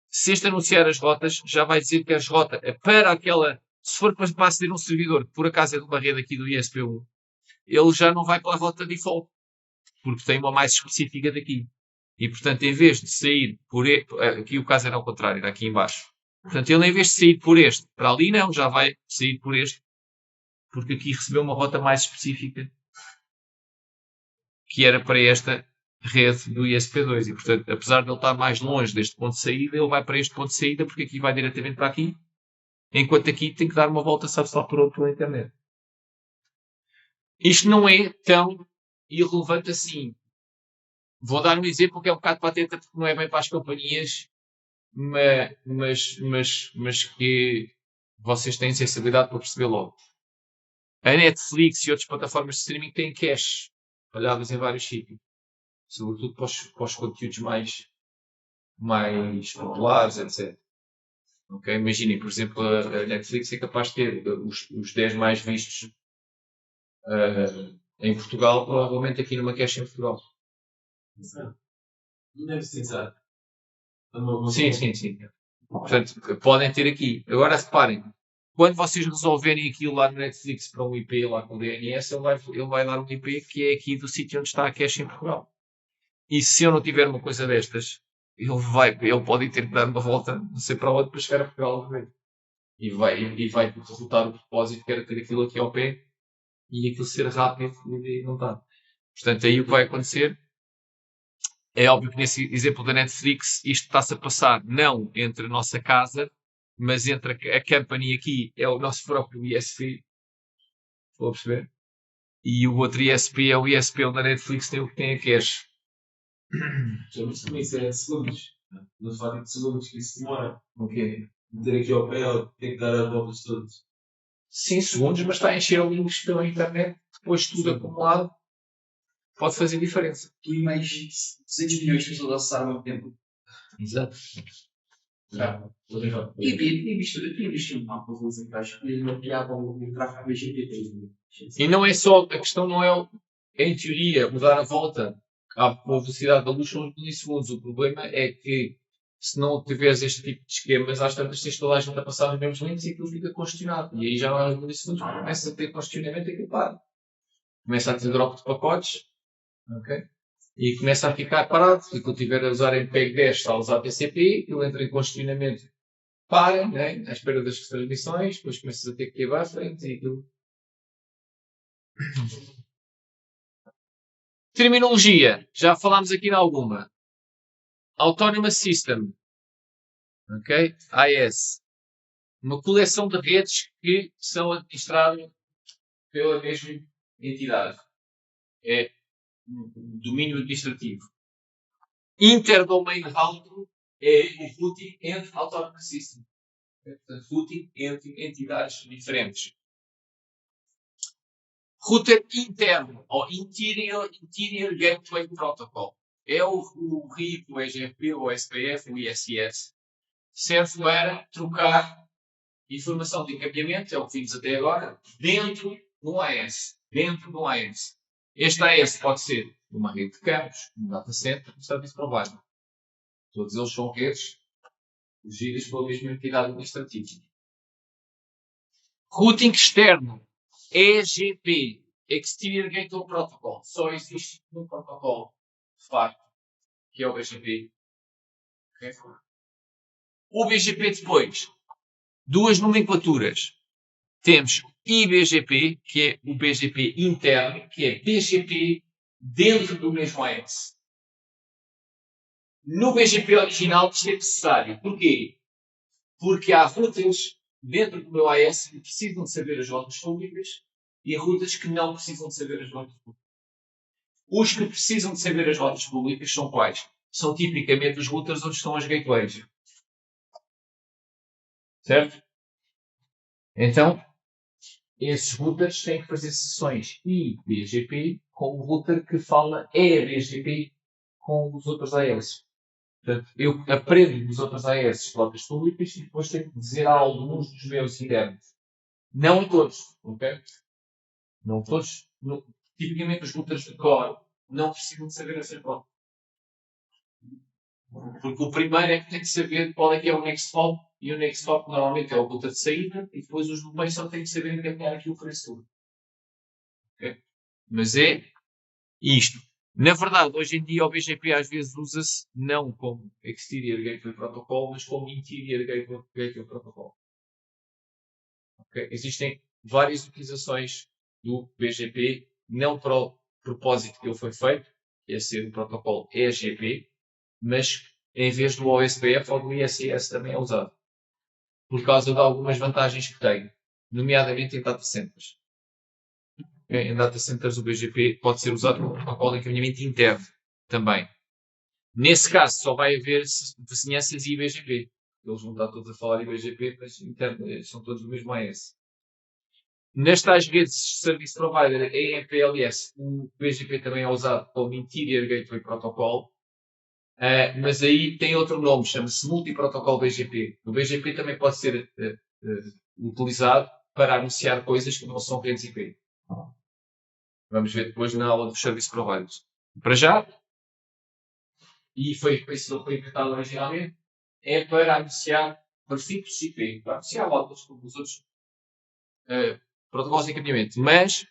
se este anunciar as rotas, já vai dizer que as rotas para aquela, se for para aceder a um servidor, que por acaso é de uma rede aqui do ISP1, ele já não vai pela rota default, porque tem uma mais específica daqui. E, portanto, em vez de sair por aqui o caso era ao contrário, era aqui em baixo. Portanto, ele em vez de sair por este para ali, não, já vai sair por este, porque aqui recebeu uma rota mais específica que era para esta rede do ISP2. E, portanto, apesar de ele estar mais longe deste ponto de saída, ele vai para este ponto de saída, porque aqui vai diretamente para aqui, enquanto aqui tem que dar uma volta, sabe só por outro pela internet. Isto não é tão irrelevante assim. Vou dar um exemplo que é um bocado patente, porque não é bem para as companhias, mas que vocês têm sensibilidade para perceber logo. A Netflix e outras plataformas de streaming têm cache espalhadas em vários sítios, sobretudo para os conteúdos mais populares, etc. Okay? Imaginem, por exemplo, a Netflix é capaz de ter os 10 mais vistos em Portugal, provavelmente aqui numa cache em Portugal. Não deve ser exato. Sim. Portanto, podem ter aqui. Agora reparem, quando vocês resolverem aquilo lá no Netflix para um IP lá com DNS, ele vai dar um IP que é aqui do sítio onde está a cache em Portugal. E se eu não tiver uma coisa destas, ele pode ter que dar uma volta, não sei para onde, para chegar a Portugal. E vai derrotar o propósito que era ter aquilo aqui ao pé e aquilo ser rápido e não está. Portanto, aí o que vai acontecer é óbvio que nesse exemplo da Netflix isto está-se a passar não entre a nossa casa, mas entre a company aqui é o nosso próprio ISP. Estou a perceber? E o outro ISP é o ISP onde a Netflix tem a cache. Chama-se como isso, é segundos. Não falam de segundos, que isso demora. Ok. Meter aqui ao pé, tem que dar as voltas todas. 5 segundos, mas está a encher links pela internet, depois tudo acumulado, pode fazer diferença. Tu e mais 200 milhões de pessoas a acessar ao mesmo tempo. Exato. E visto um mapa, vou dizer que acho que ele mapeava o tráfego BGP. E não é só, a questão não é, em teoria, mudar a volta à velocidade da luz são os milissegundos. O problema é que, se não tiveres este tipo de esquemas, às tantas tens toda a gente a passar nos mesmos links e aquilo fica congestionado. E aí já lá nos milissegundos começa a ter congestionamento e aquilo para. Começa a ter drop de pacotes. Ok? E começa a ficar parado. Se eu estiver a usar MPEG 10, está a usar TCP, ele entra em congestionamento, para, né? À espera das transmissões, depois começas a ter que ir à frente e aquilo. Terminologia. Já falámos aqui de alguma. Autonomous System. Ok? AS. Uma coleção de redes que são administradas pela mesma entidade. É um domínio administrativo. Interdomain routing é o routing entre Autonomous System. Portanto, routing entre entidades diferentes. Router interno, ou Interior Gateway Protocol. É o RIP, o EGP, o SPF, o ISS. Serve para trocar informação de encaminhamento, é o que vimos até agora, dentro de um AS. Dentro de um AS. Este AS pode ser uma rede de campos, um data center, um service provider. Todos eles são redes regidas pela mesma entidade administrativa. Routing externo. EGP, Exterior Gateway Protocol. Só existe um protocolo, de facto, que é o BGP. Okay? O BGP depois, duas nomenclaturas. Temos IBGP, que é o BGP interno, que é BGP dentro do mesmo AS. No BGP original isto é necessário. Porquê? Porque há routers dentro do meu AS que precisam de saber as rotas públicas e routers que não precisam de saber as rotas públicas. Os que precisam de saber as rotas públicas são quais? São tipicamente os routers onde estão as gateways. Certo? Então, esses routers têm que fazer sessões IBGP com o router que fala EBGP com os outros AS. Portanto, eu aprendo dos outros AS rotas públicas e depois tenho que dizer a alguns dos meus internos. Não todos, ok? Não todos. Tipicamente os routers de core não precisam de saber essas rotas. Porque o primeiro é que tem que saber qual é que é o next hop, e o next hop normalmente é o router de saída, e depois os do meio só têm que saber encaminhar aquilo para esse tudo. Okay? Mas é isto. Na verdade, hoje em dia o BGP às vezes usa-se não como Exterior Gateway Protocol, mas como Interior Gateway Protocol. Okay? Existem várias utilizações do BGP, não para o propósito que ele foi feito, que é ser o protocolo EGP, mas em vez do OSPF ou do ISS também é usado. Por causa de algumas vantagens que tem, nomeadamente em data centers. Em data centers o BGP pode ser usado como protocolo de encaminhamento interno também. Nesse caso só vai haver vizinhanças e IBGP. Eles vão estar todos a falar IBGP, mas interno, são todos do mesmo AS. Nestas redes Service Provider EMPLS, o BGP também é usado como Interior Gateway Protocol. Mas aí tem outro nome, chama-se Multiprotocol BGP. O BGP também pode ser utilizado para anunciar coisas que não são redes IP. Vamos ver depois na aula dos Service Providers. Para já, e foi inventado originalmente, é para anunciar princípios IP, para anunciar outros, como os outros protocolos de encaminhamento. Mas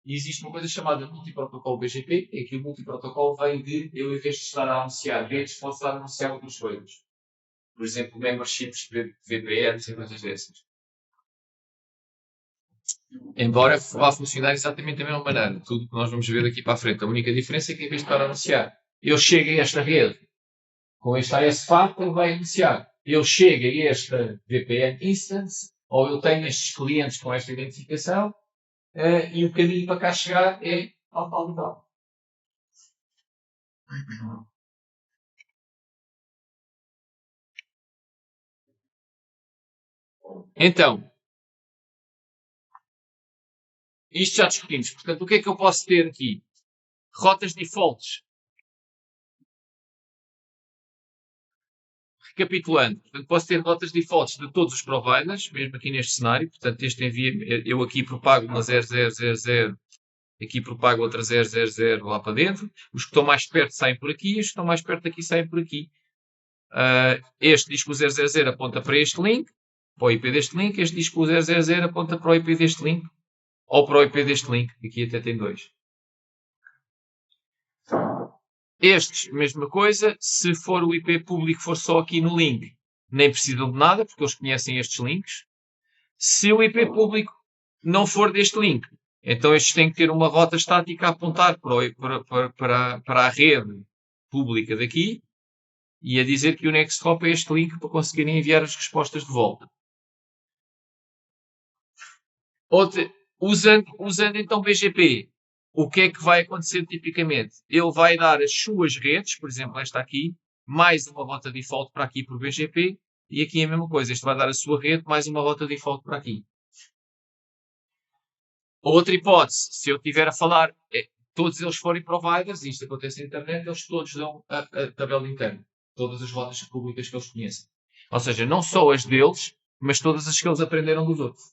existe uma coisa chamada multiprotocolo BGP, em que o multiprotocolo vem de eu, em vez de estar a anunciar redes, posso estar a anunciar outras coisas. Por exemplo, memberships, VPNs e coisas dessas. Embora vá funcionar exatamente da mesma maneira. Tudo que nós vamos ver daqui para a frente. A única diferença é que, em vez de estar a anunciar, eu chego a esta rede com este AS-FAT, ele vai anunciar. Eu chego a esta VPN instance, ou eu tenho estes clientes com esta identificação, e o caminho para cá chegar é tal e tal. Então, isto já discutimos. Portanto, o que é que eu posso ter aqui? Rotas defaults. Recapitulando, portanto, posso ter rotas defaults de todos os providers, mesmo aqui neste cenário. Portanto, este envia, eu aqui propago uma 0000, aqui propago outra 000 lá para dentro. Os que estão mais perto saem por aqui, os que estão mais perto daqui saem por aqui. Este diz que o 000 aponta para este link, para o IP deste link. Este diz que o 000 aponta para o IP deste link, ou para o IP deste link. Aqui até tem dois. Estes, mesma coisa, se for o IP público for só aqui no link, nem precisam de nada, porque eles conhecem estes links. Se o IP público não for deste link, então estes têm que ter uma rota estática a apontar para a rede pública daqui e a dizer que o next hop é este link para conseguirem enviar as respostas de volta. Usando então BGP, o que é que vai acontecer tipicamente? Ele vai dar as suas redes, por exemplo, esta aqui, mais uma rota default para aqui por BGP, e aqui é a mesma coisa. Este vai dar a sua rede, mais uma rota default para aqui. Outra hipótese, se eu estiver a falar, todos eles forem providers, isto acontece na internet, eles todos dão a tabela interna. Todas as rotas públicas que eles conhecem. Ou seja, não só as deles, mas todas as que eles aprenderam dos outros.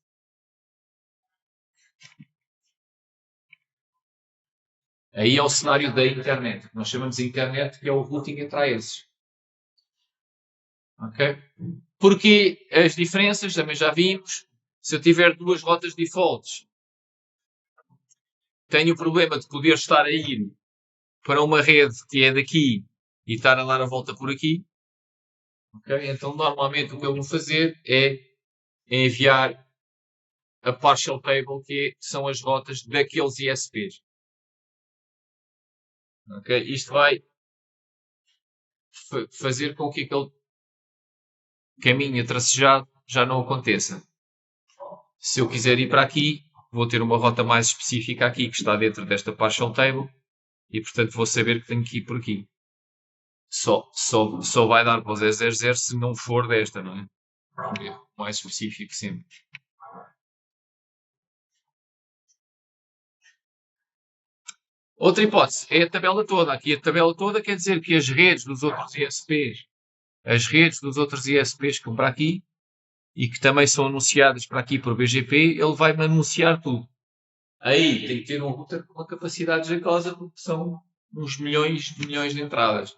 Aí é o cenário da internet. Nós chamamos de internet, que é o routing entre AES. Ok? Porque as diferenças, também já vimos, se eu tiver duas rotas defaults, tenho o problema de poder estar a ir para uma rede que é daqui e estar a dar a volta por aqui. Ok? Então, normalmente, o que eu vou fazer é enviar a partial table, que são as rotas daqueles ISPs. Ok? Isto vai fazer com que aquele caminho tracejado já não aconteça. Se eu quiser ir para aqui, vou ter uma rota mais específica aqui, que está dentro desta partial table, e portanto vou saber que tenho que ir por aqui. Só vai dar para o 000 se não for desta, não é? É mais específico sempre. Outra hipótese é a tabela toda. Aqui a tabela toda quer dizer que as redes dos outros ISPs, que estão para aqui, e que também são anunciadas para aqui por BGP, ele vai-me anunciar tudo. Aí tem que ter um router com uma capacidade jeitosa, porque são uns milhões de entradas.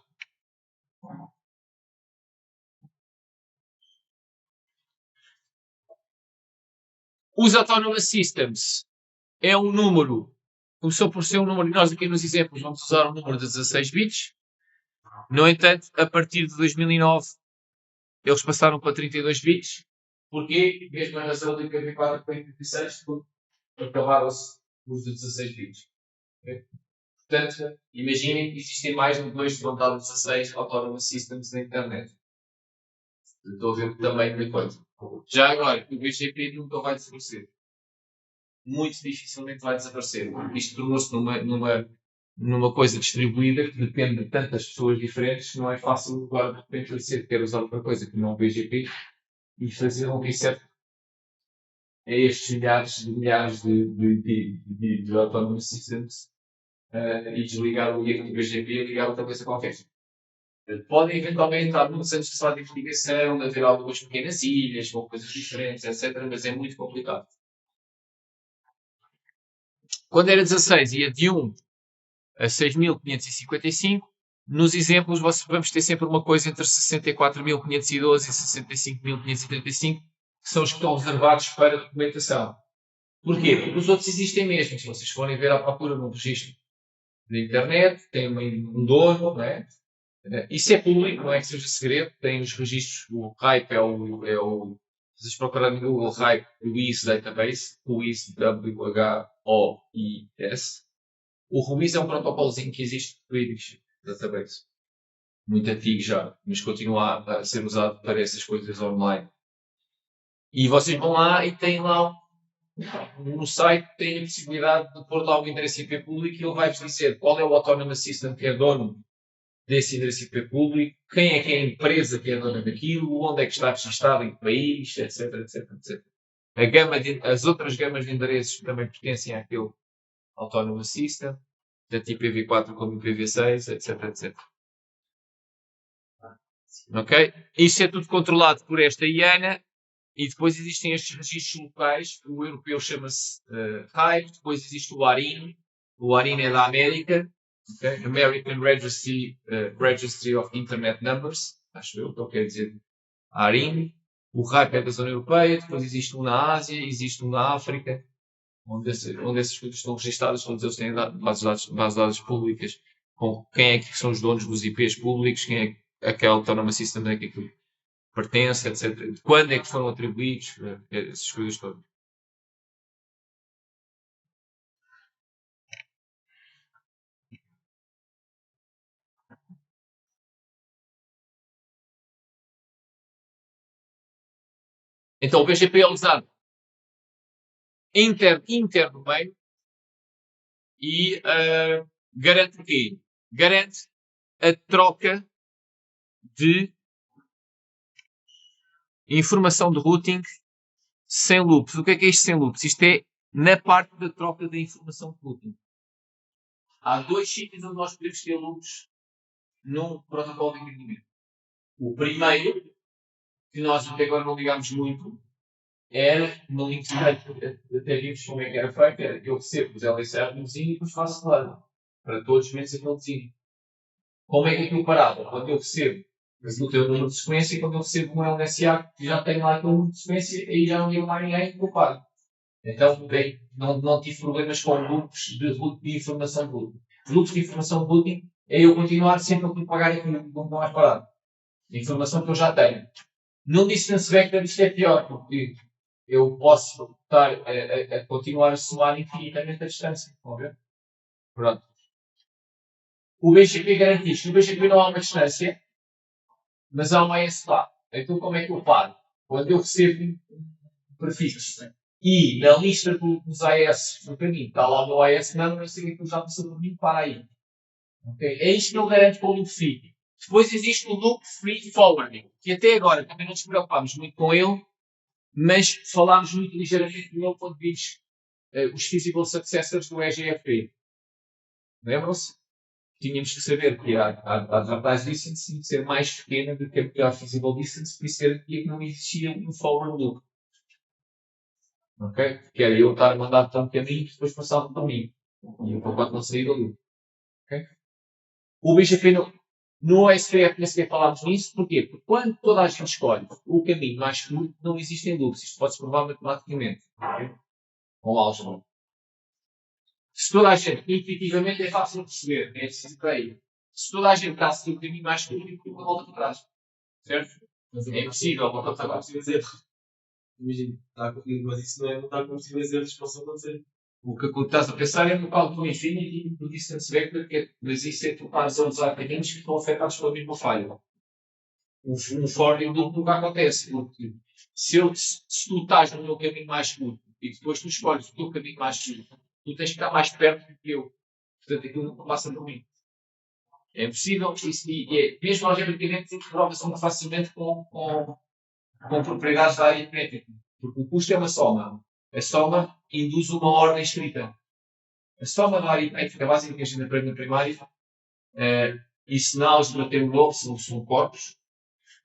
Os Autonomous Systems é um número, começou por ser um número, e nós aqui nos exemplos vamos usar um número de 16 bits. No entanto, a partir de 2009, eles passaram para 32 bits. Porquê? Mesmo a razão do IPv4 para 86, porque acabaram-se os de 16 bits. Okay? Portanto, imaginem que existem mais de 2 de vontade 16 Autonomous Systems na internet. Estou a ver também da coisa. Já agora, o BGP nunca vai desaparecer. Muito dificilmente vai desaparecer. Isto tornou-se numa coisa distribuída que depende de tantas pessoas diferentes que não é fácil agora de repente ser quer usar outra coisa que não o BGP e fazer um reset a estes milhares de Autonomous Systems e desligar o IEC do BGP e ligar outra coisa qualquer. Podem eventualmente estar muitos anos de só de investigação, de haver algumas pequenas ilhas com coisas diferentes, etc. Mas é muito complicado. Quando era 16 ia de 1 a 6.555. Nos exemplos vamos ter sempre uma coisa entre 64.512 e 65.535, que são os que estão reservados para documentação. Porquê? Porque os outros existem mesmo. Se vocês forem ver à procura no registro da internet, tem um dono, não é? Isso é público, não é que seja segredo. Tem os registros, o RIPE é o se vocês procurarem no Google RIPE, o WIS Database, o WIS, W-H-O-I-S. O RUIS é um protocolozinho que existe no Irish Database. Muito antigo já, mas continua a ser usado para essas coisas online. E vocês vão lá e têm lá no site, têm a possibilidade de pôr lá o endereço IP público e ele vai-vos dizer qual é o Autonomous System que é dono desse endereço IP público, quem é a empresa que é dona daquilo, onde é que está registrado, em que país, etc, etc, etc. As outras gamas de endereços também pertencem àquele Autonomous System, tanto IPv4 como IPv6, etc, etc. Ok? Isto é tudo controlado por esta IANA e depois existem estes registros locais. O europeu chama-se RIPE, depois existe o ARIN. O ARIN é da América, okay? American Registry of Internet Numbers, acho eu, que eu quero dizer ARIN. O RIPE é da zona europeia, depois existe um na Ásia, existe um na África, onde essas coisas estão registadas, todos eles têm bases de dados públicas com quem é que são os donos dos IPs públicos, quem é aquela Autonomous System é que aquilo pertence, etc. De quando é que foram atribuídos, essas coisas todas. Então o BGP é usado inter no meio e garante o quê? Garante a troca de informação de routing sem loops. O que é isto sem loops? Isto é na parte da troca da informação de routing. Há dois sítios onde nós podemos ter loops num protocolo de entendimento. O primeiro, que nós até agora não ligamos muito, era no link state, até vimos como é que era feito, era que eu recebo os LSR no vizinho e depois faço claro para todos menos aquele vizinho. Como é que aquilo parava? Quando eu recebo o teu número de sequência, quando eu recebo um LSA que já tem lá aquele número de sequência, aí já não ligo mais ninguém que eu paro. Então, bem, não tive problemas com loops de root de informação de routing. Loops de informação de routing é eu continuar sempre a propagar aquilo que não mais parado. A informação que eu já tenho. No distance vector isto é pior, porque eu posso estar a continuar a somar infinitamente a distância. Estão a ver? Pronto. O BGP garante isto. No BGP não há uma distância, mas há um AS lá. Então como é que eu paro? Quando eu recebo um prefixo e na lista dos AS no caminho está lá o meu AS number, eu sei que já passou por mim, para aí. Okay? É isto que ele garante com o loop free. Depois existe o loop free forwarding, que até agora também não nos preocupámos muito com ele, mas falámos muito ligeiramente nele quando vimos os feasible successors do EGFP. Lembram-se? Tínhamos que saber que a advantage distance tinha que ser mais pequena do que a melhor feasible distance, por isso que não existia um forward loop. Ok? Que era eu estar a mandar para um caminho e depois passar para mim. E o pacote não sair do loop. Ok? O BGP no SPF nem sequer falámos nisso. Porquê? Porque quando toda a gente escolhe o caminho mais curto, não existem loops. Isto pode-se provar matematicamente. Okay? Com álgebra. Se toda a gente, intuitivamente, é fácil de perceber. É preciso para aí. Se toda a gente está a seguir o caminho mais curto, uma volta para trás. Certo? É impossível voltar para trás. Imagina, mas isso não está com possíveis erros que possam acontecer. O que estás a pensar é no cálculo infinito e no distance vector, mas isso é tu estás a usar caminhos que estão afetados pela mesma falha. Um forwarding loop nunca acontece, porque se tu estás no meu caminho mais curto e depois tu escolhes o teu caminho mais curto, tu tens que estar mais perto do que eu. Portanto, aquilo nunca passa por mim. É impossível, mesmo algebricamente, prova-se muito facilmente com propriedades da aritmética. Porque o custo é uma soma. A soma induz uma ordem escrita. A soma da aritmética básica que a gente aprende na primária, isso na álgebra tem um nome, são corpos,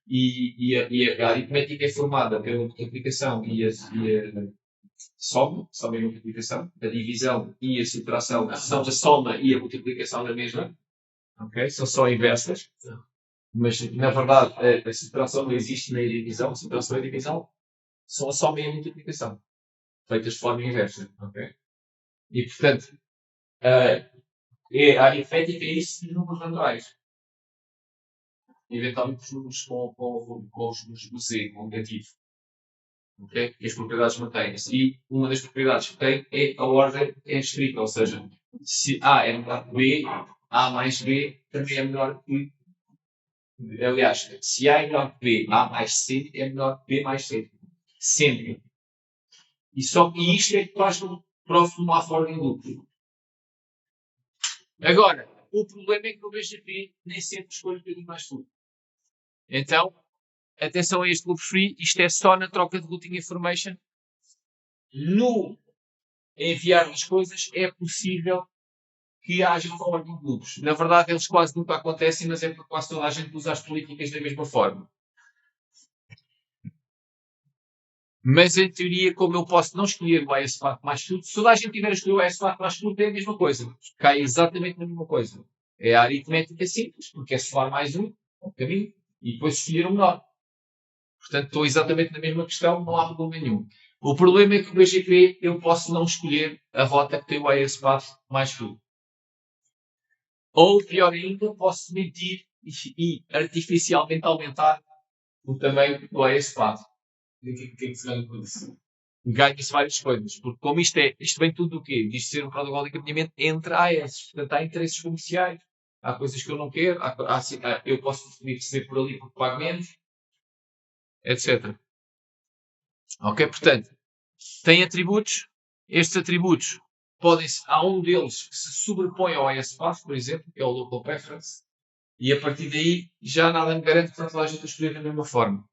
e a aritmética é formada pela multiplicação e a soma e a multiplicação, a divisão e a subtração são a soma e a multiplicação da mesma, okay? São só inversas, mas na verdade a subtração não existe na divisão, a subtração e a divisão são a soma e a multiplicação, feitas de forma inversa, ok? E portanto, a aritmética é isso de números naturais. Eventualmente os números com os números do Z, com o negativo. Okay? E as propriedades mantêm-se. E uma das propriedades que tem é a ordem é escrita, ou seja, se A é menor que B, A mais B também é menor que. Aliás, se A é menor que B, A mais C é menor que B mais C. Sempre. E isto é que faz o próximo à forwarding loop. Agora, O problema é que no BGP nem sempre escolho um bocadinho mais tudo. Então, atenção a este loop free, isto é só na troca de routing information. No enviar as coisas é possível que haja forwarding loops. Na verdade, eles quase nunca acontecem, mas é porque quase toda a gente usa as políticas da mesma forma. Mas, em teoria, como eu posso não escolher o ISPath mais tudo, se toda a gente tiver a escolher o ISPath mais tudo, é a mesma coisa. Cai exatamente na mesma coisa. É a aritmética simples, porque é somar mais um caminho, e depois escolher o melhor. Portanto, estou exatamente na mesma questão, não há problema nenhum. O problema é que o BGP eu posso não escolher a rota que tem o ISPath mais tudo. Ou, pior ainda, posso mentir e artificialmente aumentar o tamanho do ISPath. O que é que se ganha com isso? Ganha-se várias coisas, porque como isto vem tudo do quê? Diz ser um protocolo de encaminhamento entre AS. Portanto, há interesses comerciais. Há coisas que eu não quero. Eu posso receber por ali por pagamento, etc. Ok? Portanto, tem atributos. Estes atributos há um deles que se sobrepõe ao ISPath, por exemplo, que é o Local Preference, e a partir daí já nada me garante que toda a gente escolher da mesma forma.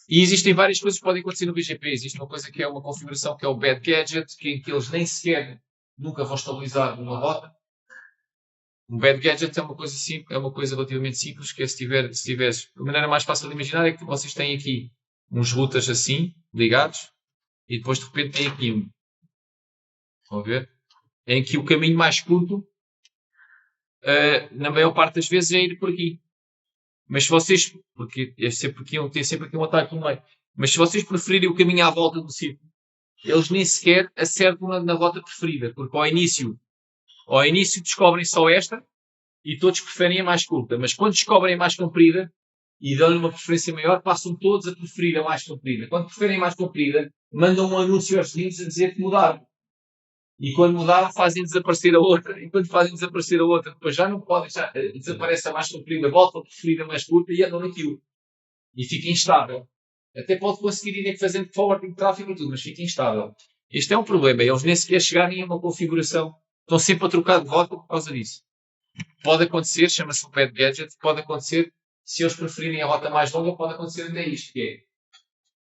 E existem várias coisas que podem acontecer no BGP. Existe uma coisa que é uma configuração que é o Bad Gadget, em que eles nem sequer nunca vão estabilizar uma rota. Um Bad Gadget é uma coisa simples, é uma coisa relativamente simples, que é se tiveres, a maneira mais fácil de imaginar é que vocês têm aqui uns routers assim, ligados, e depois de repente tem aqui um. Estão a ver? Em que o caminho mais curto, na maior parte das vezes, é ir por aqui. Mas se vocês, porque tem sempre aqui um ataque no meio, mas se vocês preferirem o caminho à volta do círculo, eles nem sequer acertam na rota preferida, porque ao início descobrem só esta e todos preferem a mais curta, mas quando descobrem a mais comprida e dão-lhe uma preferência maior, passam todos a preferir a mais comprida. Quando preferem a mais comprida, mandam um anúncio aos seguintes a dizer que mudaram. E quando mudaram, fazem desaparecer a outra. E quando fazem desaparecer a outra, depois já não podem, já desaparece a mais comprida, voltam a preferir a mais curta e andam naquilo. E fica instável. Até pode conseguir ir fazendo forwarding de tráfego e tudo, mas fica instável. Este é um problema. Eles nem sequer chegarem a uma configuração. Estão sempre a trocar de rota por causa disso. Pode acontecer, chama-se o Bad Gadget, pode acontecer, se eles preferirem a rota mais longa, pode acontecer até isto, que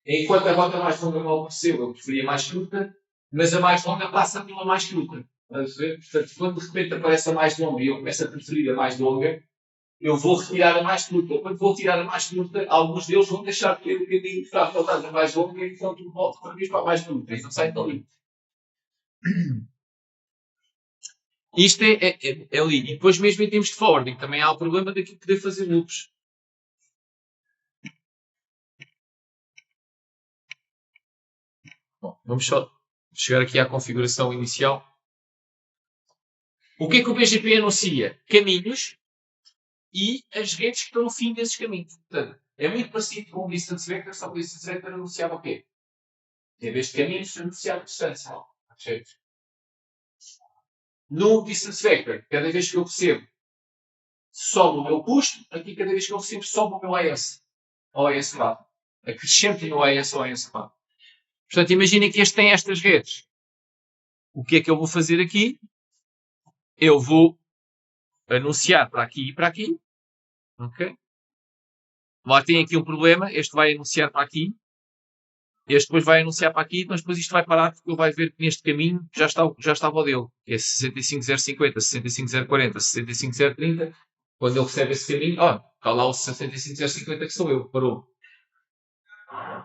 é, enquanto a rota mais longa não apareceu, eu preferia a mais curta, mas a mais longa passa pela mais curta. Portanto, quando de repente aparece a mais longa e eu começo a preferir a mais longa, eu vou retirar a mais curta. Quando vou tirar a mais curta, alguns deles vão deixar de ter o caminho para voltar a mais longa e então tudo volta para mim para a mais curta. Então sai dali. Isto é ali. E depois mesmo em termos de forwarding, também há o problema de poder fazer loops. Bom, vamos só chegar aqui à configuração inicial. O que é que o BGP anuncia? Caminhos e as redes que estão no fim desses caminhos. Portanto, é muito parecido com o Distance Vector, só que o Distance Vector anunciava o quê? Em vez de caminhos, anunciava distância. No Distance Vector, cada vez que eu recebo, sobe o meu custo. Aqui, cada vez que eu recebo, sobe o meu AS. Ou AS path. Acrescento no AS ou AS path. Portanto, imaginem que este tem estas redes. O que é que eu vou fazer aqui? Eu vou anunciar para aqui e para aqui. Ok? Lá tem aqui um problema. Este vai anunciar para aqui. Este depois vai anunciar para aqui, mas depois isto vai parar porque ele vai ver que neste caminho já estava o dele. Que é 65050, 65040, 65030. Quando ele recebe esse caminho, está lá o 65050 que sou eu. Parou.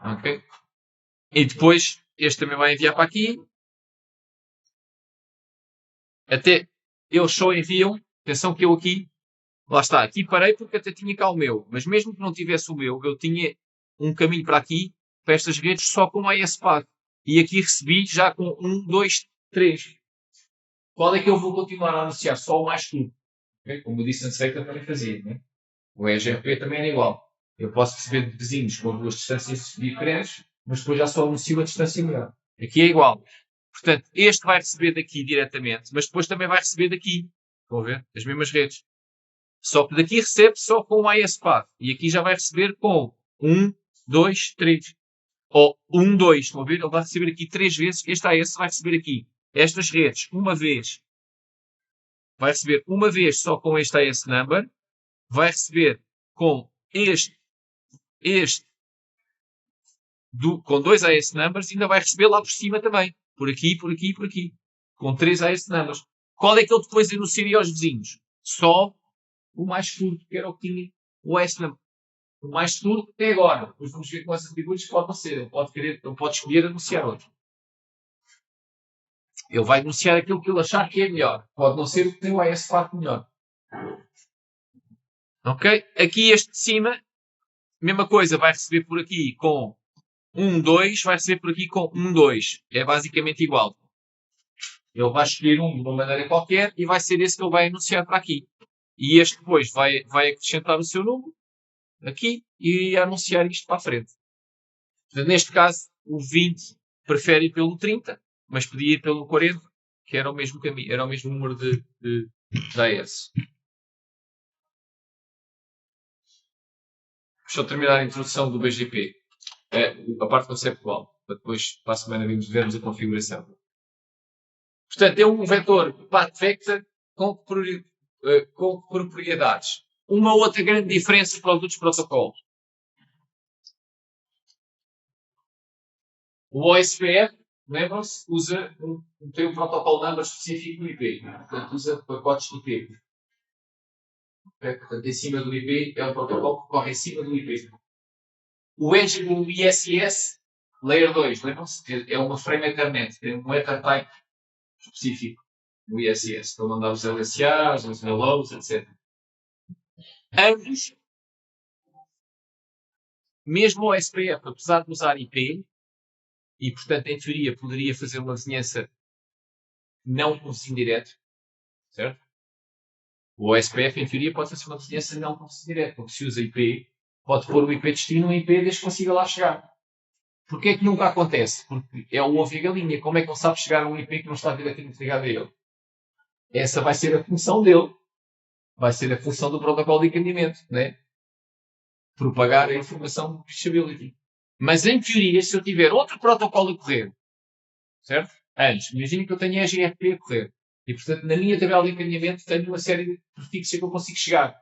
Ok? E depois este também vai enviar para aqui. Até eles só enviam. Atenção que eu aqui. Lá está. Aqui parei porque até tinha cá o meu. Mas mesmo que não tivesse o meu, eu tinha um caminho para aqui, para estas redes, só com o ISPath. E aqui recebi já com 1, 2, 3. Qual é que eu vou continuar a anunciar? Só o mais curto. Okay? Como o Distance Vector também fazia. Né? O EGRP também era igual. Eu posso receber vizinhos com duas distâncias diferentes, mas depois já só anuncio a distância melhor. Aqui é igual. Portanto, este vai receber daqui diretamente, mas depois também vai receber daqui. Estão a ver? As mesmas redes. Só que daqui recebe só com o ISPath. E aqui já vai receber com 1, 2, 3. Ou 1, 2. Estão a ver? Ele vai receber aqui 3 vezes. Este AS vai receber aqui. Estas redes, uma vez. vai receber uma vez só com este AS number, vai receber com com 2 AS numbers, e ainda vai receber lá por cima também. Por aqui, por aqui, por aqui. Com 3 AS numbers. Qual é que ele depois anunciaria aos vizinhos? Só o mais curto, que era o que tinha o AS number. O mais curto até agora. Depois vamos ver com as atitudes que pode ser. Ele pode escolher anunciar outro. Ele vai anunciar aquilo que ele achar que é melhor. Pode não ser o que tem o AS4 melhor. Ok? Aqui este de cima, mesma coisa, vai receber por aqui com 1, 2, vai receber por aqui com 1, 2. É basicamente igual. Ele vai escolher um de uma maneira qualquer e vai ser esse que ele vai anunciar para aqui. E este depois vai acrescentar o seu número aqui e anunciar isto para a frente. Portanto, neste caso, o 20 prefere ir pelo 30, mas podia ir pelo 40, que era o mesmo caminho, era o mesmo número de AS. Deixa eu terminar a introdução do BGP. A parte conceptual, para depois, para a semana, vermos a configuração. Portanto, é um vetor path vector com propriedades. Uma outra grande diferença para os outros protocolos. O OSPF, lembram-se, tem um protocolo number específico do IP. Portanto, usa pacotes de IP. Portanto, em cima do IP, é um protocolo que corre em cima do IP. O ISS, Layer 2, lembram-se? É uma frame Ethernet, tem um Ether type específico no ISS, para mandar os LSAs, os hellos, etc. Ambos, mesmo o SPF, apesar de usar IP, e portanto, em teoria, poderia fazer uma vizinhança não com vizinho direto, certo? O OSPF, em teoria, pode fazer uma vizinhança não com vizinho direto, porque se usa IP, pode pôr o IP destino no IP desde que consiga lá chegar. Porquê é que nunca acontece? Porque é o ovo e a galinha. Como é que ele sabe chegar a um IP que não está diretamente ligado a ele? Essa vai ser a função dele. Vai ser a função do protocolo de encaminhamento, né? Propagar a informação do reachability. Mas em teoria, se eu tiver outro protocolo a correr, certo? Antes, imagine que eu tenho a EGRP a correr. E, portanto, na minha tabela de encaminhamento tenho uma série de prefixos que eu consigo chegar.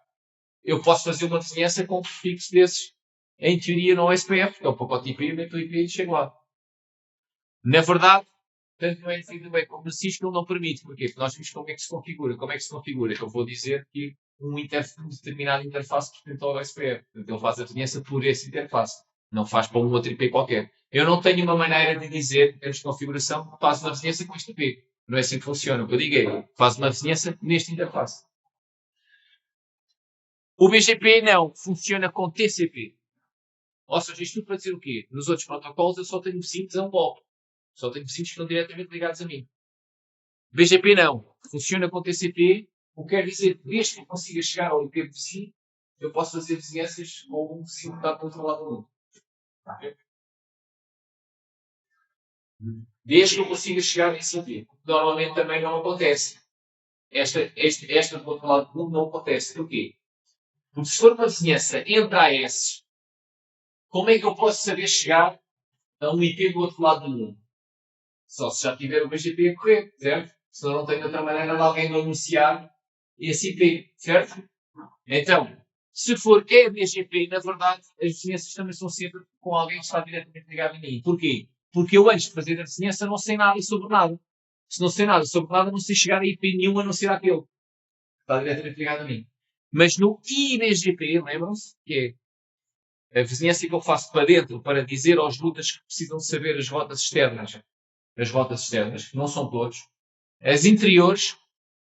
Eu posso fazer uma vizinhança com prefixos desses, em teoria, no SPF, que é o pacote IP, meto o IP e chego lá. Na verdade, tanto não é definido bem como no Cisco, ele não permite. Porquê? Porque nós vimos como é que se configura. Como é que se configura? Eu vou dizer que uma determinada interface pertence ao SPF. Portanto, ele faz a vizinhança por essa interface. Não faz para um outro IP qualquer. Eu não tenho uma maneira de dizer, em termos de configuração, que faz uma vizinhança com este IP. Não é assim que funciona. O que eu digo é, faz uma vizinhança nesta interface. O BGP não. Funciona com TCP. Ou seja, isto tudo para dizer o quê? Nos outros protocolos eu só tenho vizinhos a um bloco. Só tenho vizinhos que estão diretamente ligados a mim. BGP não. Funciona com TCP. O que quer dizer que desde que eu consiga chegar ao IP vizinho, eu posso fazer vizinhanças com um vizinho que está do outro lado do mundo. Desde que eu consiga chegar nesse IP. Normalmente também não acontece. Esta do outro lado do mundo não acontece. Porquê? Porque se for uma vizinhança entre AS, como é que eu posso saber chegar a um IP do outro lado do mundo? Só se já tiver o BGP a correr, certo? Senão não tenho outra maneira de alguém anunciar esse IP, certo? Então, se for BGP, na verdade, as vizinhanças também são sempre com alguém que está diretamente ligado a mim. Porquê? Porque eu, antes de fazer a vizinhança, não sei nada sobre nada. Se não sei nada sobre nada, não sei chegar a IP nenhum a não ser aquele que está diretamente ligado a mim. Mas no IBGP, lembram-se, que é a vizinhança que eu faço para dentro para dizer aos routers que precisam saber as rotas externas, que não são todos, as interiores,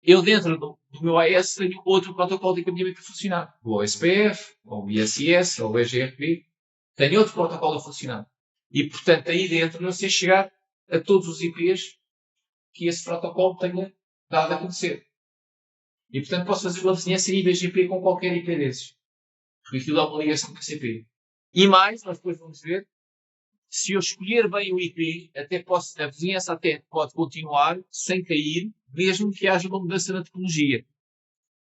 eu dentro do meu AS tenho outro protocolo de encaminhamento a funcionar. O OSPF, ou o ISS, ou o EGRP, tenho outro protocolo a funcionar. E, portanto, aí dentro eu sei chegar a todos os IPs que esse protocolo tenha dado a conhecer. E, portanto, posso fazer uma vizinhança IBGP com qualquer IP desses. Porque aquilo é uma ligação TCP. E mais, nós depois vamos ver, se eu escolher bem o IP, a vizinhança até pode continuar sem cair, mesmo que haja uma mudança na topologia.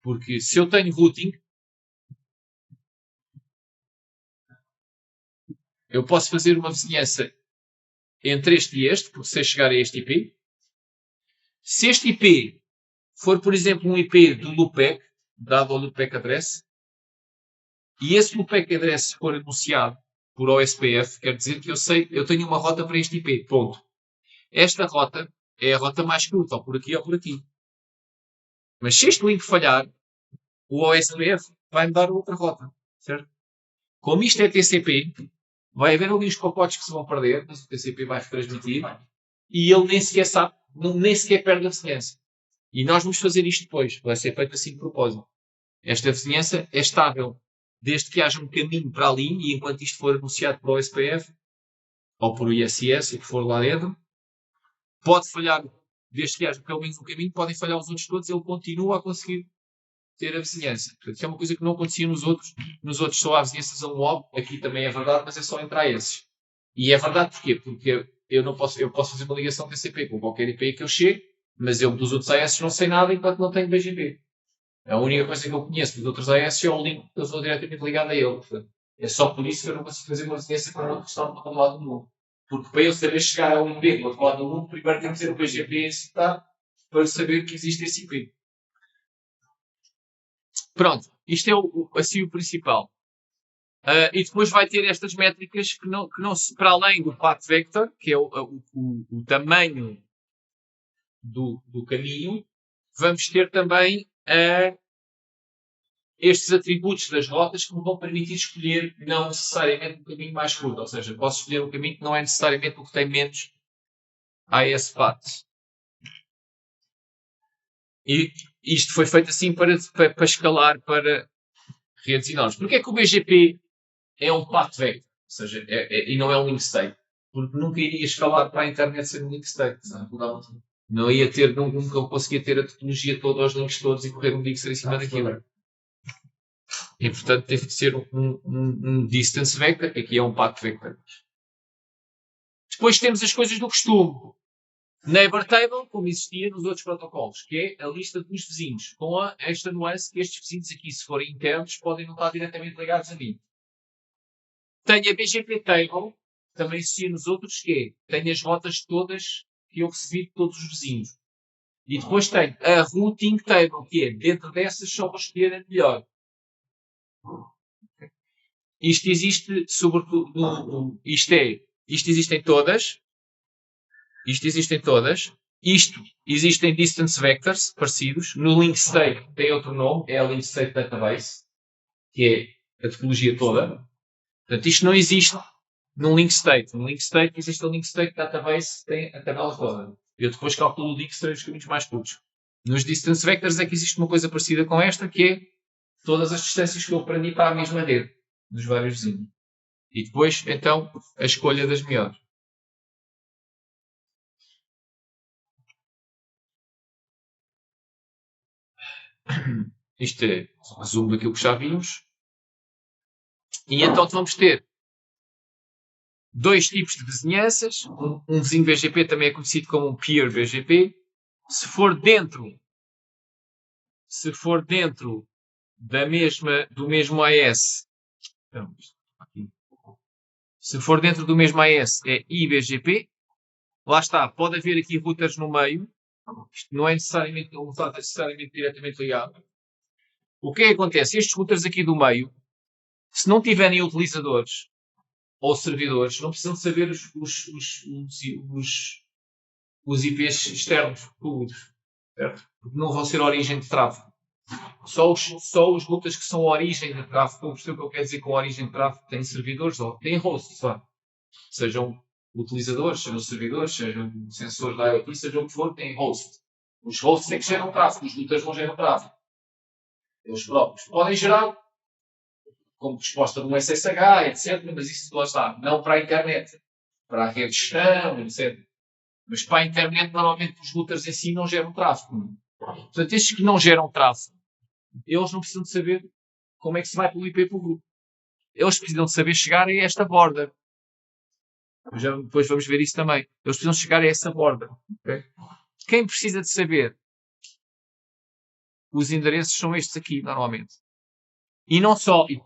Porque se eu tenho routing, eu posso fazer uma vizinhança entre este e este, porque sei chegar a este IP. Se este IP for, por exemplo, um IP do loopback, dado ao loopback address, e esse loopback address for anunciado por OSPF, quer dizer que eu tenho uma rota para este IP, ponto. Esta rota é a rota mais curta, ou por aqui ou por aqui. Mas se este link falhar, o OSPF vai-me dar outra rota, certo? Como isto é TCP, vai haver ali os pacotes que se vão perder, mas o TCP vai retransmitir, e ele nem sequer sabe, nem sequer perde a vizinhança. E nós vamos fazer isto depois, vai ser feito assim de propósito. Esta vizinhança é estável, desde que haja um caminho para ali, e enquanto isto for anunciado pelo OSPF, ou por ISS, o que for lá dentro, pode falhar, desde que haja pelo menos um caminho, podem falhar os outros todos, ele continua a conseguir ter a vizinhança. Portanto, isso é uma coisa que não acontecia nos outros. Nos outros só há vizinhanças a um mob, aqui também é verdade, mas é só entrar esses. E é verdade porquê? Porque eu posso fazer uma ligação TCP com qualquer IP que eu chegue, mas eu dos outros AS não sei nada enquanto não tenho BGP. A única coisa que eu conheço dos outros AS é o link que eu sou diretamente ligado a ele. Portanto, é só por isso que eu não consigo fazer uma vizinhança com outro que está do outro lado do mundo. Porque para eu saber chegar a um IP do outro lado do mundo, primeiro tenho que ter o BGP executado para saber que existe esse IP. Pronto, isto é assim o principal. E depois vai ter estas métricas que não para além do path vector, que é o tamanho do caminho, vamos ter também estes atributos das rotas que me vão permitir escolher não necessariamente um caminho mais curto, ou seja, posso escolher um caminho que não é necessariamente o que tem menos AS paths. E isto foi feito assim para escalar para redes enormes. Porquê é que o BGP é um path vector? Ou seja, e não é um link state? Porque nunca iria escalar para a internet sem um link state. Não ia ter, nunca conseguia ter a tecnologia toda, os links todos e correr um mixer em cima daquilo. E portanto teve que ser um distance vector, que aqui é um path vector. Depois temos as coisas do costume. Neighbor table, como existia nos outros protocolos, que é a lista dos vizinhos, com esta nuance que estes vizinhos aqui, se forem internos, podem não estar diretamente ligados a mim. Tenho a BGP table, também existia nos outros, que é, tenho as rotas todas que eu recebi de todos os vizinhos. E depois tenho a routing table, que é, dentro dessas, só vou escolher a melhor. Isto existe, sobretudo, isto existem todas. Isto existem todas. Isto existem distance vectors parecidos. No link state tem outro nome, é a link state database, que é a topologia toda. Portanto, isto não existe num link state. No link state existe a link state database, tem a tabela toda. Eu depois calculo o link state dos caminhos mais curtos. Nos distance vectors é que existe uma coisa parecida com esta, que é todas as distâncias que eu aprendi para a mesma rede dos vários vizinhos. E depois, então, a escolha das melhores. Isto é um resumo daquilo que já vimos. E então vamos ter dois tipos de vizinhanças. Um vizinho BGP também é conhecido como um peer BGP. Se for dentro do mesmo AS, se for dentro do mesmo AS é IBGP. Lá está, pode haver aqui routers no meio. Isto não é necessariamente diretamente ligado. O que é que acontece? Estes routers aqui do meio, se não tiverem utilizadores ou servidores, não precisam saber os IPs externos públicos, certo? Porque não vão ser a origem de tráfego. Só os routers que são a origem de tráfego, o que eu quero dizer com a origem de tráfego, têm servidores ou têm hosts, sejam utilizadores, sejam servidores, sejam sensores da IoT, sejam o que for, têm host. Os hosts é que geram tráfego, os routers não geram tráfego. Eles próprios podem gerar como resposta de um SSH, etc. Mas isso lá está, não para a internet, para a rede de gestão, etc. Mas para a internet, normalmente os routers em si não geram tráfego. Portanto, estes que não geram tráfego, eles não precisam de saber como é que se vai pelo IP público. Eles precisam de saber chegar a esta borda. Depois vamos ver isso também. Eles precisam chegar a essa borda. Okay? Quem precisa de saber os endereços são estes aqui, normalmente. E não só, e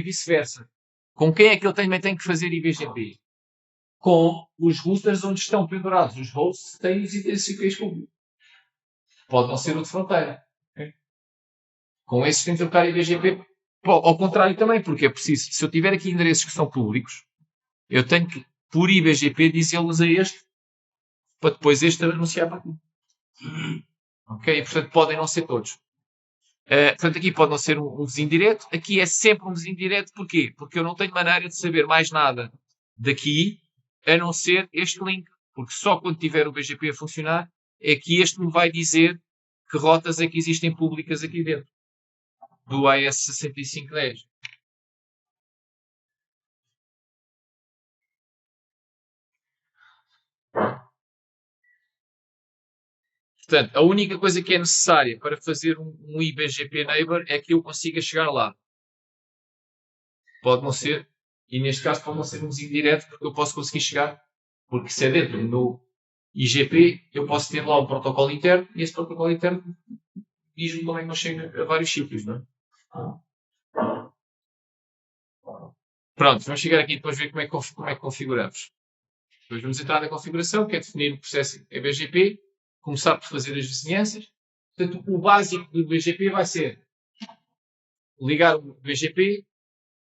vice-versa. Com quem é que eu também tenho que fazer IBGP? Com os routers onde estão pendurados os hosts que têm os IPs públicos. Pode não ser o de fronteira. Okay? Com esses tem que trocar IBGP. Ao contrário também, porque é preciso, se eu tiver aqui endereços que são públicos, eu tenho que, por IBGP, dizê-los a este, para depois este anunciar para aqui. Ok? E, portanto, podem não ser todos. Portanto, aqui pode não ser um vizinho direto. Aqui é sempre um vizinho direto. Porquê? Porque eu não tenho maneira de saber mais nada daqui, a não ser este link. Porque só quando tiver o BGP a funcionar, é que este me vai dizer que rotas é que existem públicas aqui dentro do AS 6510. Portanto, a única coisa que é necessária para fazer um IBGP Neighbor é que eu consiga chegar lá. Pode não ser, e neste caso pode não ser um vizinho direto, porque eu posso conseguir chegar, porque se é dentro do meu IGP, eu posso ter lá um protocolo interno, e esse protocolo interno diz-me como é que eu chego a vários sítios, não é? Pronto, vamos chegar aqui e depois ver como é que configuramos. Depois vamos entrar na configuração, que é definir o processo BGP, começar por fazer as vizinhanças. Portanto, o básico do BGP vai ser ligar o BGP,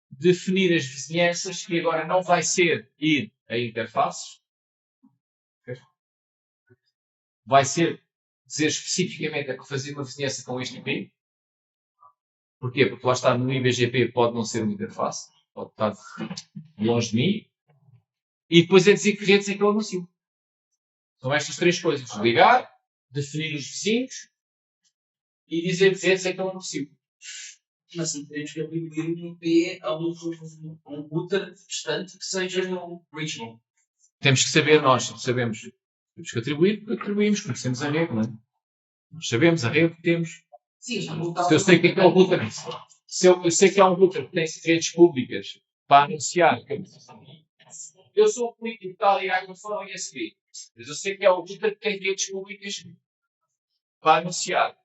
definir as vizinhanças, que agora não vai ser ir a interfaces, vai ser dizer especificamente a que fazer uma vizinhança com este IP. Porquê? Porque lá está no IBGP pode não ser uma interface, pode estar longe de mim. E depois é dizer que redes é que eu anuncio. São estas três coisas. Ligar, definir os vizinhos e dizer que redes é que eu anuncio. Mas temos que atribuir um IP a um router distante que seja um regional. Temos que saber, nós sabemos. Temos que atribuir, porque atribuímos, conhecemos a rede, não é? Nós sabemos a rede que temos. Sim, se eu sei que é um router, se eu sei que há um router que tem redes públicas para anunciar, eu sou o político que está a ligar com fora USB, mas eu sei que é um router que tem redes públicas para anunciar.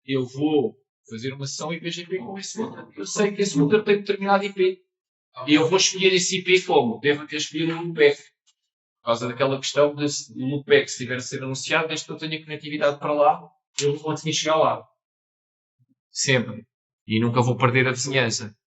Eu vou fazer uma sessão IPGP com esse router. Eu sei que esse router tem determinado IP. E eu vou escolher esse IP como? Devo ter escolhido um loopback. Por causa daquela questão de loopback, se tiver a ser anunciado, desde que eu tenha conectividade para lá, eu vou conseguir chegar lá. Sempre. E nunca vou perder a vizinhança.